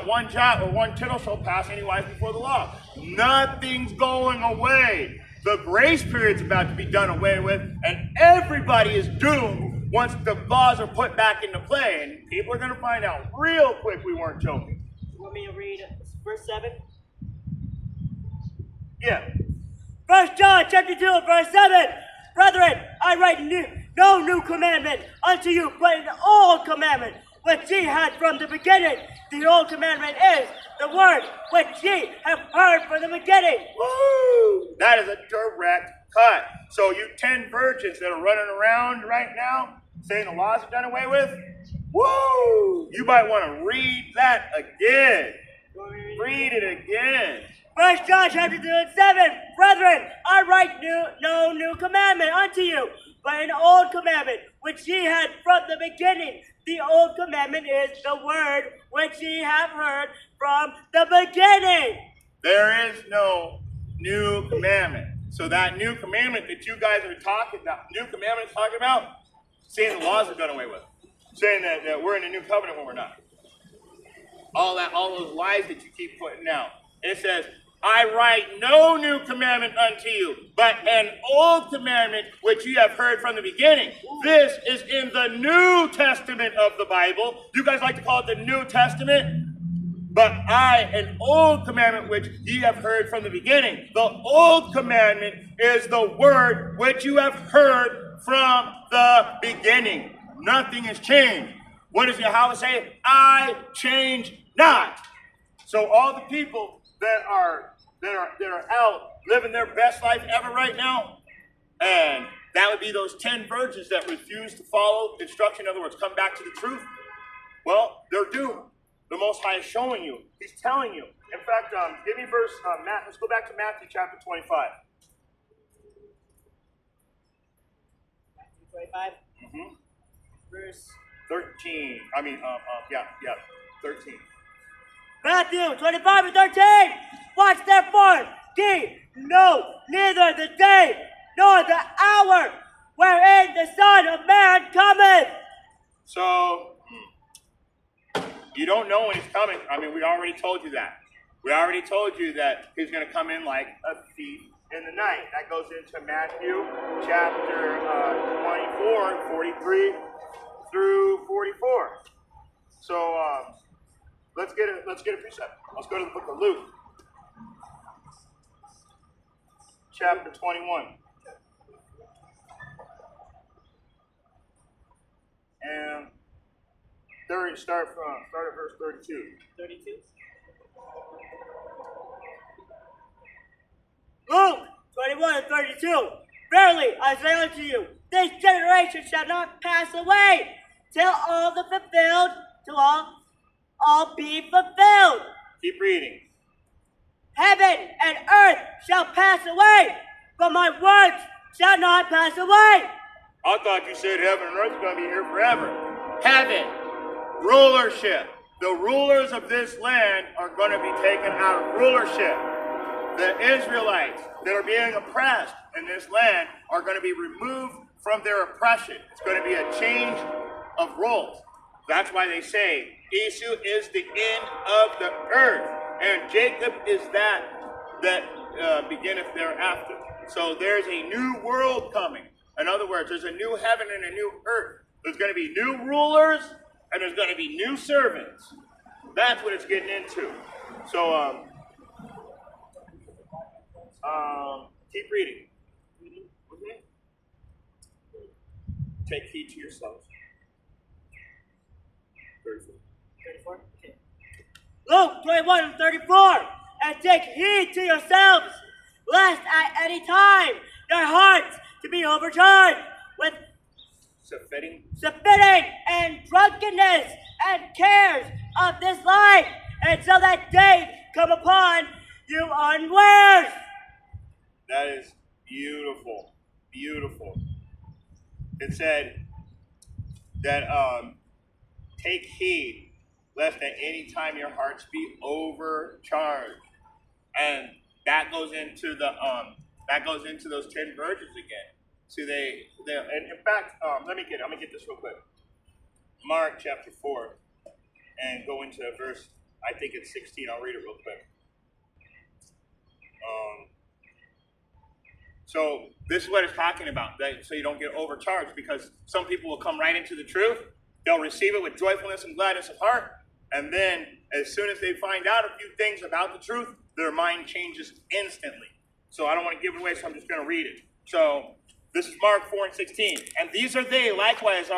one jot or one tittle shall pass anywise before the law. Nothing's going away. The grace period's about to be done away with, and everybody is doomed once the laws are put back into play. And people are going to find out real quick we weren't joking. You want me to read verse 7? Yeah. 1 John chapter 2 verse 7. Brethren, I write no new commandment unto you, but an old commandment, which ye had from the beginning. The old commandment is the word which ye have heard from the beginning. Woo! That is a direct cut. So you 10 virgins that are running around right now saying the laws are done away with, woo! You might want to read that again. Read it again. 1 John chapter 2 and 7. Brethren, I write no new commandment unto you, but an old commandment, which ye had from the beginning. The old commandment is the word which ye have heard from the beginning. There is no new commandment. So that new commandment that you guys are talking about, saying the laws are done away with. Saying that we're in a new covenant when we're not. All those lies that you keep putting out. It says, I write no new commandment unto you, but an old commandment which you have heard from the beginning. This is in the New Testament of the Bible. You guys like to call it the New Testament? But an old commandment which ye have heard from the beginning. The old commandment is the word which you have heard from the beginning. Nothing has changed. What does Yahweh say? I change not. So all the people that are out living their best life ever right now, and that would be those 10 virgins that refuse to follow instruction, in other words, come back to the truth. Well, they're doomed. The Most High is showing you. He's telling you. In fact, give me verse, let's go back to Matthew chapter 25. Matthew 25? Mm-hmm. Verse 13. 13. Matthew 25 and 13. Watch therefore, ye know neither the day nor the hour wherein the Son of Man cometh. So, you don't know when he's coming. I mean, we already told you that. We already told you that he's going to come in like a thief in the night. That goes into Matthew chapter 24, 43 through 44. So, let's get a precept. Let's go to the book of Luke, chapter 21. And start at verse 32. 32. Luke 21 and 32. Verily, I say unto you, this generation shall not pass away till all the fulfilled, till all be fulfilled. Keep reading. Heaven and earth shall pass away, but my words shall not pass away. I thought you said heaven and earth is going to be here forever. Heaven, rulership. The rulers of this land are going to be taken out of rulership. The Israelites that are being oppressed in this land are going to be removed from their oppression. It's going to be a change of roles. That's why they say Esau is the end of the earth, and Jacob is that beginneth thereafter. So there's a new world coming. In other words, there's a new heaven and a new earth. There's going to be new rulers, and there's going to be new servants. That's what it's getting into. So, keep reading. Mm-hmm. Take heed to yourselves. 34. Okay. Luke 21 and 34. And take heed to yourselves, lest at any time your hearts to be overcharged with Submitting and drunkenness and cares of this life, and so that day come upon you unawares. That is beautiful. Beautiful. It said that take heed lest at any time your hearts be overcharged. And that goes into those 10 virgins again. So and in fact, let me get this real quick. Mark chapter 4, and go into verse, I think it's 16. I'll read it real quick. So this is what it's talking about, so you don't get overcharged, because some people will come right into the truth. They'll receive it with joyfulness and gladness of heart, and then as soon as they find out a few things about the truth, their mind changes instantly. So I don't want to give it away, so I'm just going to read it. So this is Mark 4 and 16. And these are they likewise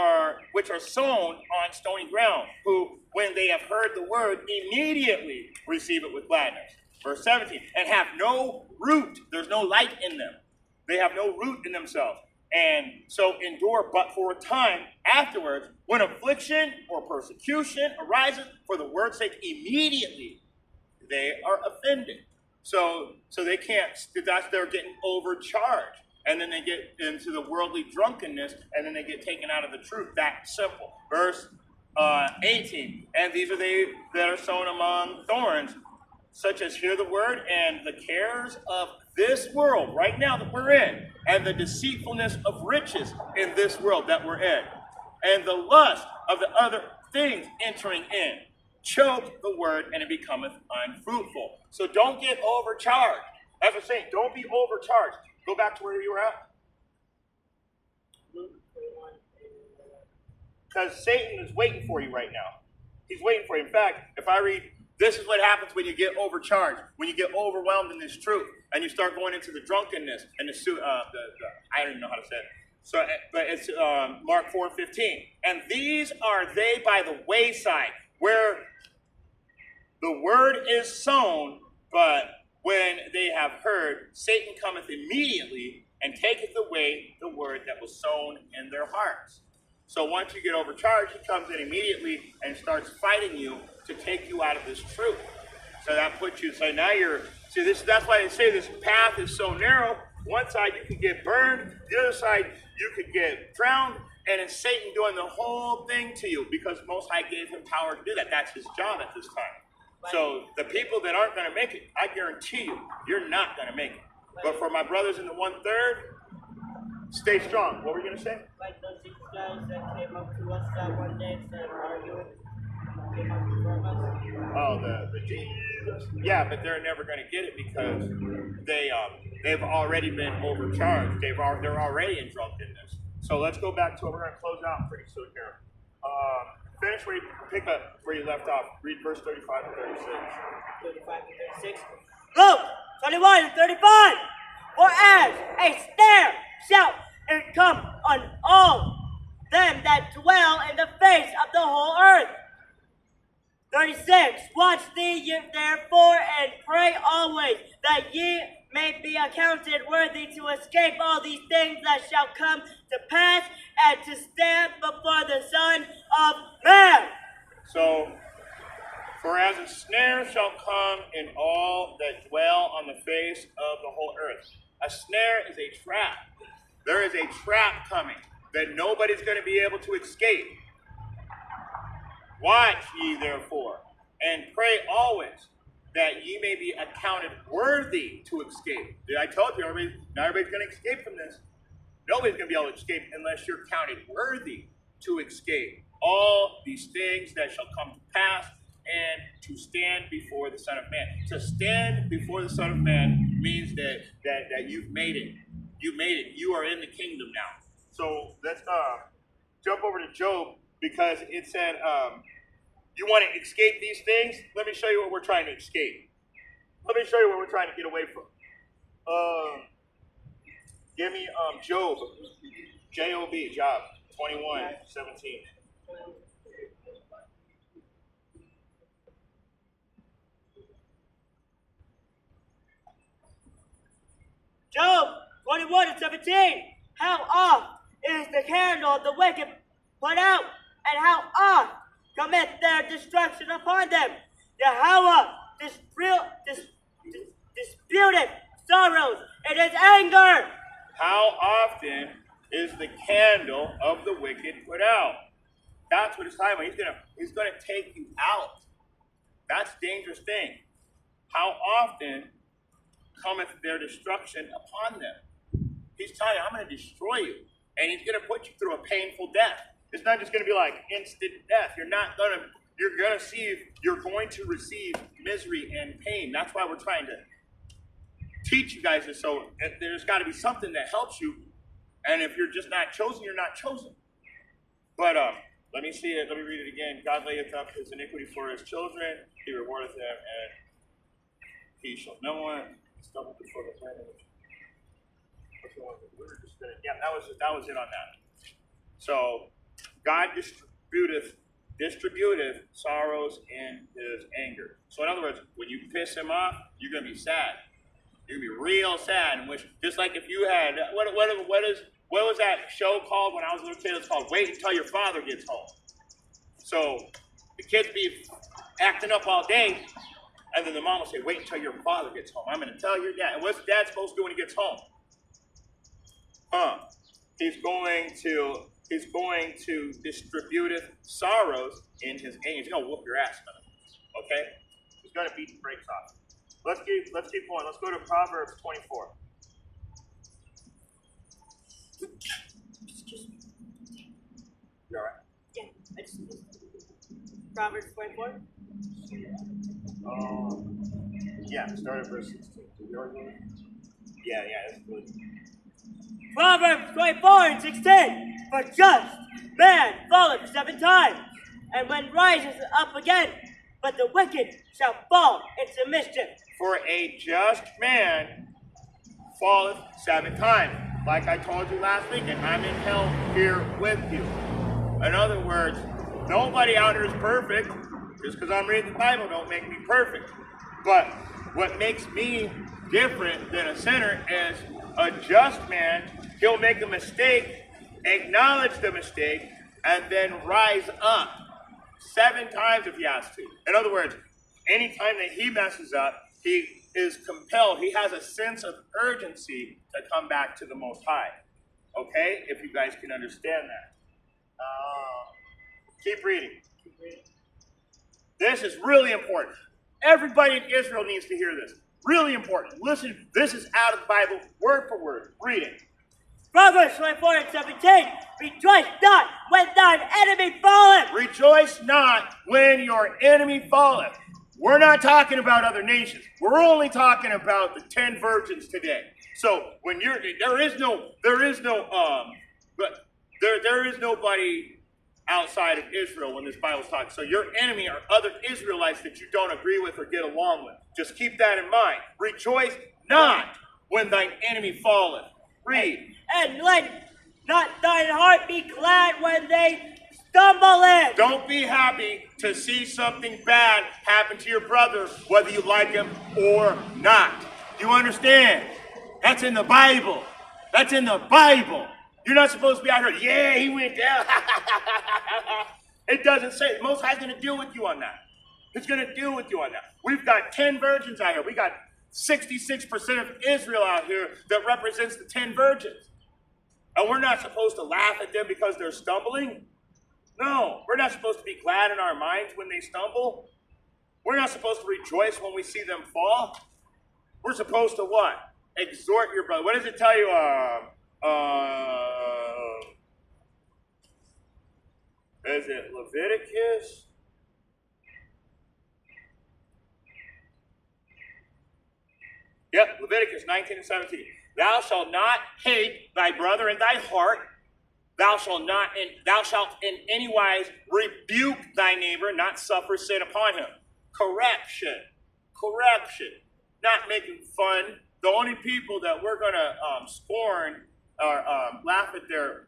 which are sown on stony ground, who, when they have heard the word, immediately receive it with gladness. Verse 17, and have no root. There's no light in them. They have no root in themselves. And so endure but for a time. Afterwards, when affliction or persecution arises for the word's sake, immediately they are offended. So they can't, they're getting overcharged. And then they get into the worldly drunkenness, and then they get taken out of the truth. That simple. Verse 18, and these are they that are sown among thorns, such as hear the word, and the cares of this world, right now that we're in, and the deceitfulness of riches in this world that we're in, and the lust of the other things entering in, choke the word, and it becometh unfruitful. So don't get overcharged. As I'm saying, don't be overcharged. Go back to where you were at. Because Satan is waiting for you right now. He's waiting for you. In fact, if I read, this is what happens when you get overcharged, when you get overwhelmed in this truth, and you start going into the drunkenness and the I don't even know how to say it. So, but it's Mark 4:15. And these are they by the wayside, where the word is sown, but when they have heard, Satan cometh immediately and taketh away the word that was sown in their hearts. So once you get overcharged, he comes in immediately and starts fighting you to take you out of this truth. So that puts you, so now you're, see this, that's why they say this path is so narrow. One side you could get burned, the other side you could get drowned, and it's Satan doing the whole thing to you because Most High gave him power to do that. That's his job at this time. So the people that aren't going to make it, I guarantee you, you're not going to make it. But for my brothers in the 1/3, stay strong. What were you going to say? Like those 6 guys that came up to us that one day and started arguing, came up from us. Oh, the Jesus. Yeah, but they're never going to get it because they've already been overcharged. They're already in drunkenness. So let's go back to it. We're going to close out pretty soon here. Finish where you pick up where you left off. Read verse 35 and 36. 35 and 36. Luke 21 and 35. For as a snare shall it come on all them that dwell in the face of the whole earth. 36. Watch ye therefore and pray always, that ye may be accounted worthy to escape all these things that shall come to pass, and to stand before the Son of Man. So, for as a snare shall come in all that dwell on the face of the whole earth. A snare is a trap. There is a trap coming that nobody's going to be able to escape. Watch ye therefore, and pray always, that ye may be accounted worthy to escape. I told you, not everybody's going to escape from this. Nobody's going to be able to escape unless you're counted worthy to escape all these things that shall come to pass, and to stand before the Son of Man. To stand before the Son of Man means that you've made it. You made it. You are in the kingdom now. So let's jump over to Job, because it said, you want to escape these things? Let me show you what we're trying to escape. Let me show you what we're trying to get away from. Give me Job, J-O-B, Job 21:17. Job 21 and 17. How oft is the candle of the wicked put out, and how oft cometh their destruction upon them? Yahweh disputed sorrows in his anger. How often is the candle of the wicked put out? That's what it's talking about. He's gonna take you out. That's a dangerous thing. How often cometh their destruction upon them? He's telling you, I'm going to destroy you. And he's going to put you through a painful death. It's not just going to be like instant death. You're going to receive misery and pain. That's why we're trying to teach you guys this. So there's got to be something that helps you. And if you're just not chosen, you're not chosen. But let me see it. Let me read it again. God layeth up his iniquity for his children. He rewardeth them, and he shall no one stumble before the plan of the yeah, that was it on that. So God distributeth sorrows in his anger. So in other words, when you piss him off, you're gonna be sad. You're gonna be real sad. And which, just like if you had what was that show called when I was a little kid? It's called Wait Until Your Father Gets Home. So the kids be acting up all day, and then the mom will say, wait until your father gets home. I'm going to tell your dad. And what's dad supposed to do when he gets home? He's going to distribute sorrows in his anger. He's going to whoop your ass, man. Okay? He's going to beat the brakes off. Let's keep going. Let's go to Proverbs 24. You all right? Yeah, Proverbs 24. Yeah, start at verse 16. Yeah, that's good. Proverbs 24:16. For just man falleth 7 times, and when rises up again, but the wicked shall fall into mischief. For a just man falleth 7 times. Like I told you last week, and I'm in hell here with you. In other words, nobody out here is perfect. Just because I'm reading the Bible don't make me perfect. But what makes me different than a sinner is a just man. He'll make a mistake, acknowledge the mistake, and then rise up 7 times if he has to. In other words, anytime that he messes up, he is compelled. He has a sense of urgency to come back to the Most High. Okay? If you guys can understand that. Keep reading. This is really important. Everybody in Israel needs to hear this. Really important. Listen, this is out of the Bible, word for word. Read it. Proverbs 24:17. Rejoice not when thine enemy falleth. Rejoice not when your enemy falleth. We're not talking about other nations. We're only talking about the 10 virgins today. So when there is nobody outside of Israel when this Bible's talking. So your enemy are other Israelites that you don't agree with or get along with. Just keep that in mind. Rejoice not when thine enemy falleth. Read. And let not thine heart be glad when they stumble in. Don't be happy to see something bad happen to your brother, whether you like him or not. Do you understand? That's in the Bible. That's in the Bible. You're not supposed to be out here, yeah, he went down. It doesn't say. The Most High's going to deal with you on that. He's going to deal with you on that. We've got 10 virgins out here. We got 66% of Israel out here that represents the 10 virgins. And we're not supposed to laugh at them because they're stumbling. No, we're not supposed to be glad in our minds when they stumble. We're not supposed to rejoice when we see them fall. We're supposed to what? Exhort your brother. What does it tell you? Is it Leviticus? Yep, Leviticus 19 and 17. Thou shalt not hate thy brother in thy heart. Thou shalt in any wise rebuke thy neighbor, not suffer sin upon him. Correction. Not making fun. The only people that we're going to scorn or laugh at their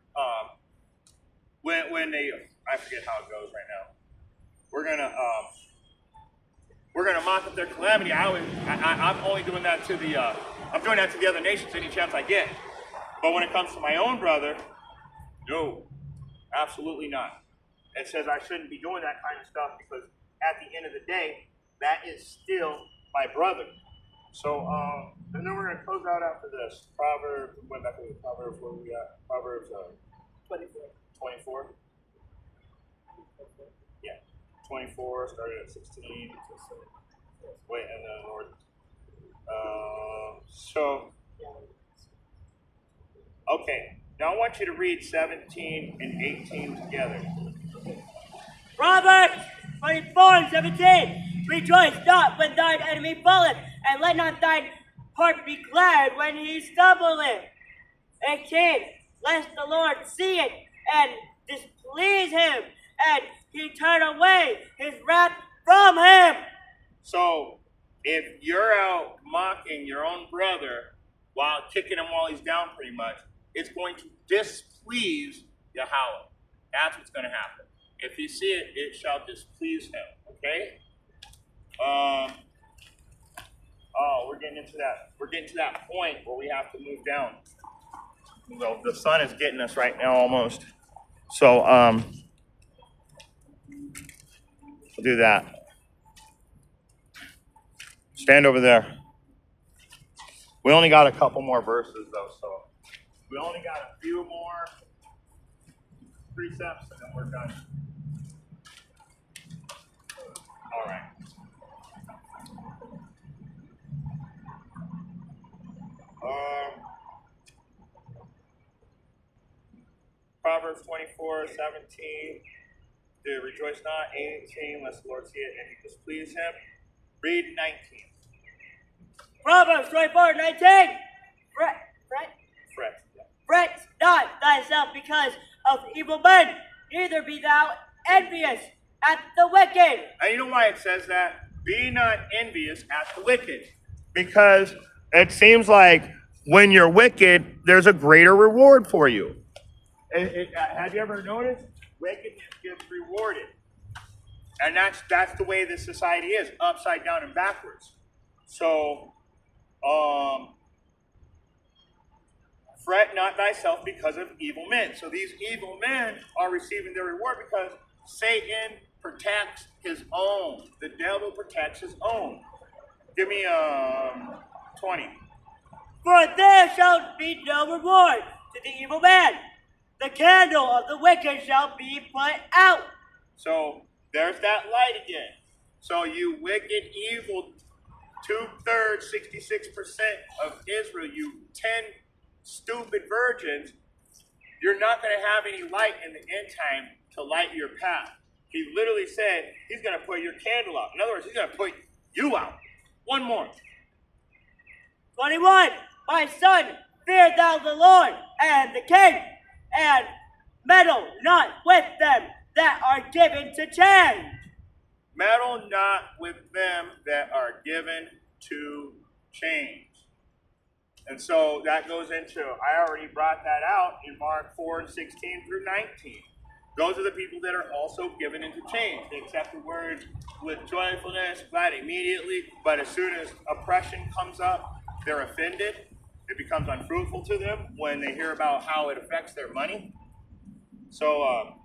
when they, I forget how it goes right now. We're gonna mock at their calamity. I'm only doing that to the I'm doing that to the other nations any chance I get. But when it comes to my own brother, no, absolutely not. It says I shouldn't be doing that kind of stuff because at the end of the day, that is still my brother. So, and then we're going to close out after this. Proverbs, went back to the Proverbs, where we at? Proverbs 24. Yeah, 24, started at 16. Wait, and then Lord. Okay, now I want you to read 17 and 18 together. Proverbs 24:17. Rejoice not when thine enemy falleth, and let not thine heart be glad when he stumbleth. 18. Lest the Lord see it and displease him, and he turn away his wrath from him. So, if you're out mocking your own brother while kicking him while he's down pretty much, it's going to displease Yahweh. That's what's going to happen. If you see it, it shall displease him. Okay? We're getting into that. We're getting to that point where we have to move down. Well, the sun is getting us right now almost. So, we'll do that. Stand over there. We only got a couple more verses though, so we only got a few more precepts and then we're done. All right. Proverbs 24:17. rejoice not, 18, lest the Lord see it and he displease him. Read 19. Proverbs 24:19. Fret not thyself because of evil men, neither be thou envious at the wicked. And you know why it says that? Be not envious at the wicked. Because it seems like when you're wicked, there's a greater reward for you. Have you ever noticed? Wickedness gets rewarded. And that's the way this society is, upside down and backwards. So, fret not thyself because of evil men. So these evil men are receiving their reward because Satan protects his own. The devil protects his own. Give me 20. For there shall be no reward to the evil man. The candle of the wicked shall be put out. So there's that light again. So you wicked, evil, 2/3, 66% of Israel, you 10 stupid virgins, you're not going to have any light in the end time to light your path. He literally said he's going to put your candle out. In other words, he's going to put you out. One more. 21. My son, fear thou the Lord and the king, and meddle not with them that are given to change. Meddle not with them that are given to change. And so that goes into, I already brought that out in Mark 4:16 through 19. Those are the people that are also given into change. They accept the word with joyfulness, glad immediately, but as soon as oppression comes up, they're offended. It becomes unfruitful to them when they hear about how it affects their money. So,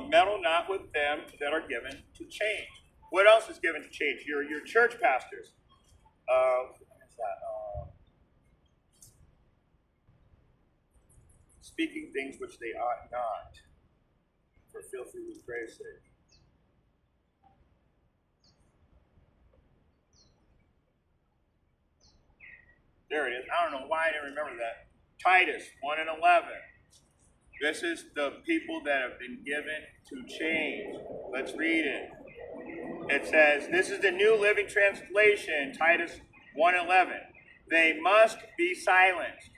meddle not with them that are given to change. What else is given to change? Your church pastors. What is that? Speaking things which they ought not, for filthy lucre's sake. There it is. I don't know why I didn't remember that. Titus 1:11. This is the people that have been given to change. Let's read it. It says, this is the New Living Translation, Titus 1:11. They must be silenced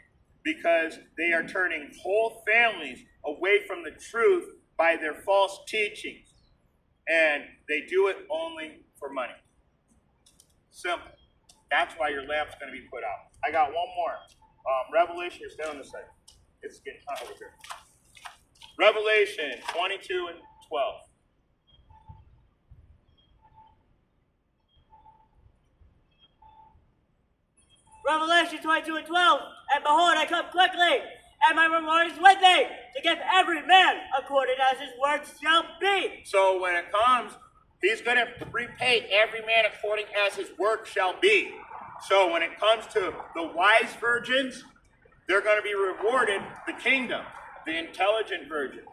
because they are turning whole families away from the truth by their false teachings. And they do it only for money. Simple. That's why your lamp's going to be put out. I got one more. Revelation, you're still on this side. It's getting hot over here. Revelation 22 and 12. Revelation 22 and 12. And behold, I come quickly, and my reward is with me, to give every man according as his work shall be. So when it comes, he's going to repay every man according as his work shall be. So when it comes to the wise virgins, they're going to be rewarded the kingdom, the intelligent virgins.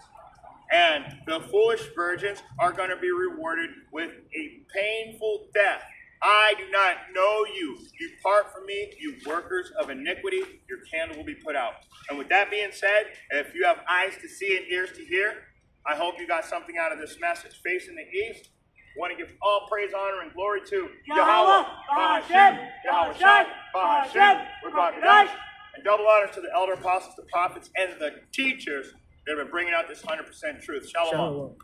And the foolish virgins are going to be rewarded with a painful death. I do not know you. Depart from me, you workers of iniquity. Your candle will be put out. And with that being said, if you have eyes to see and ears to hear, I hope you got something out of this message. Facing the east, I want to give all praise, honor, and glory to Yahweh, Bahashem, Yahweh Shai, Bahashem, Rebbe, and double honors to the elder apostles, the prophets, and the teachers that have been bringing out this 100% truth. Shalom.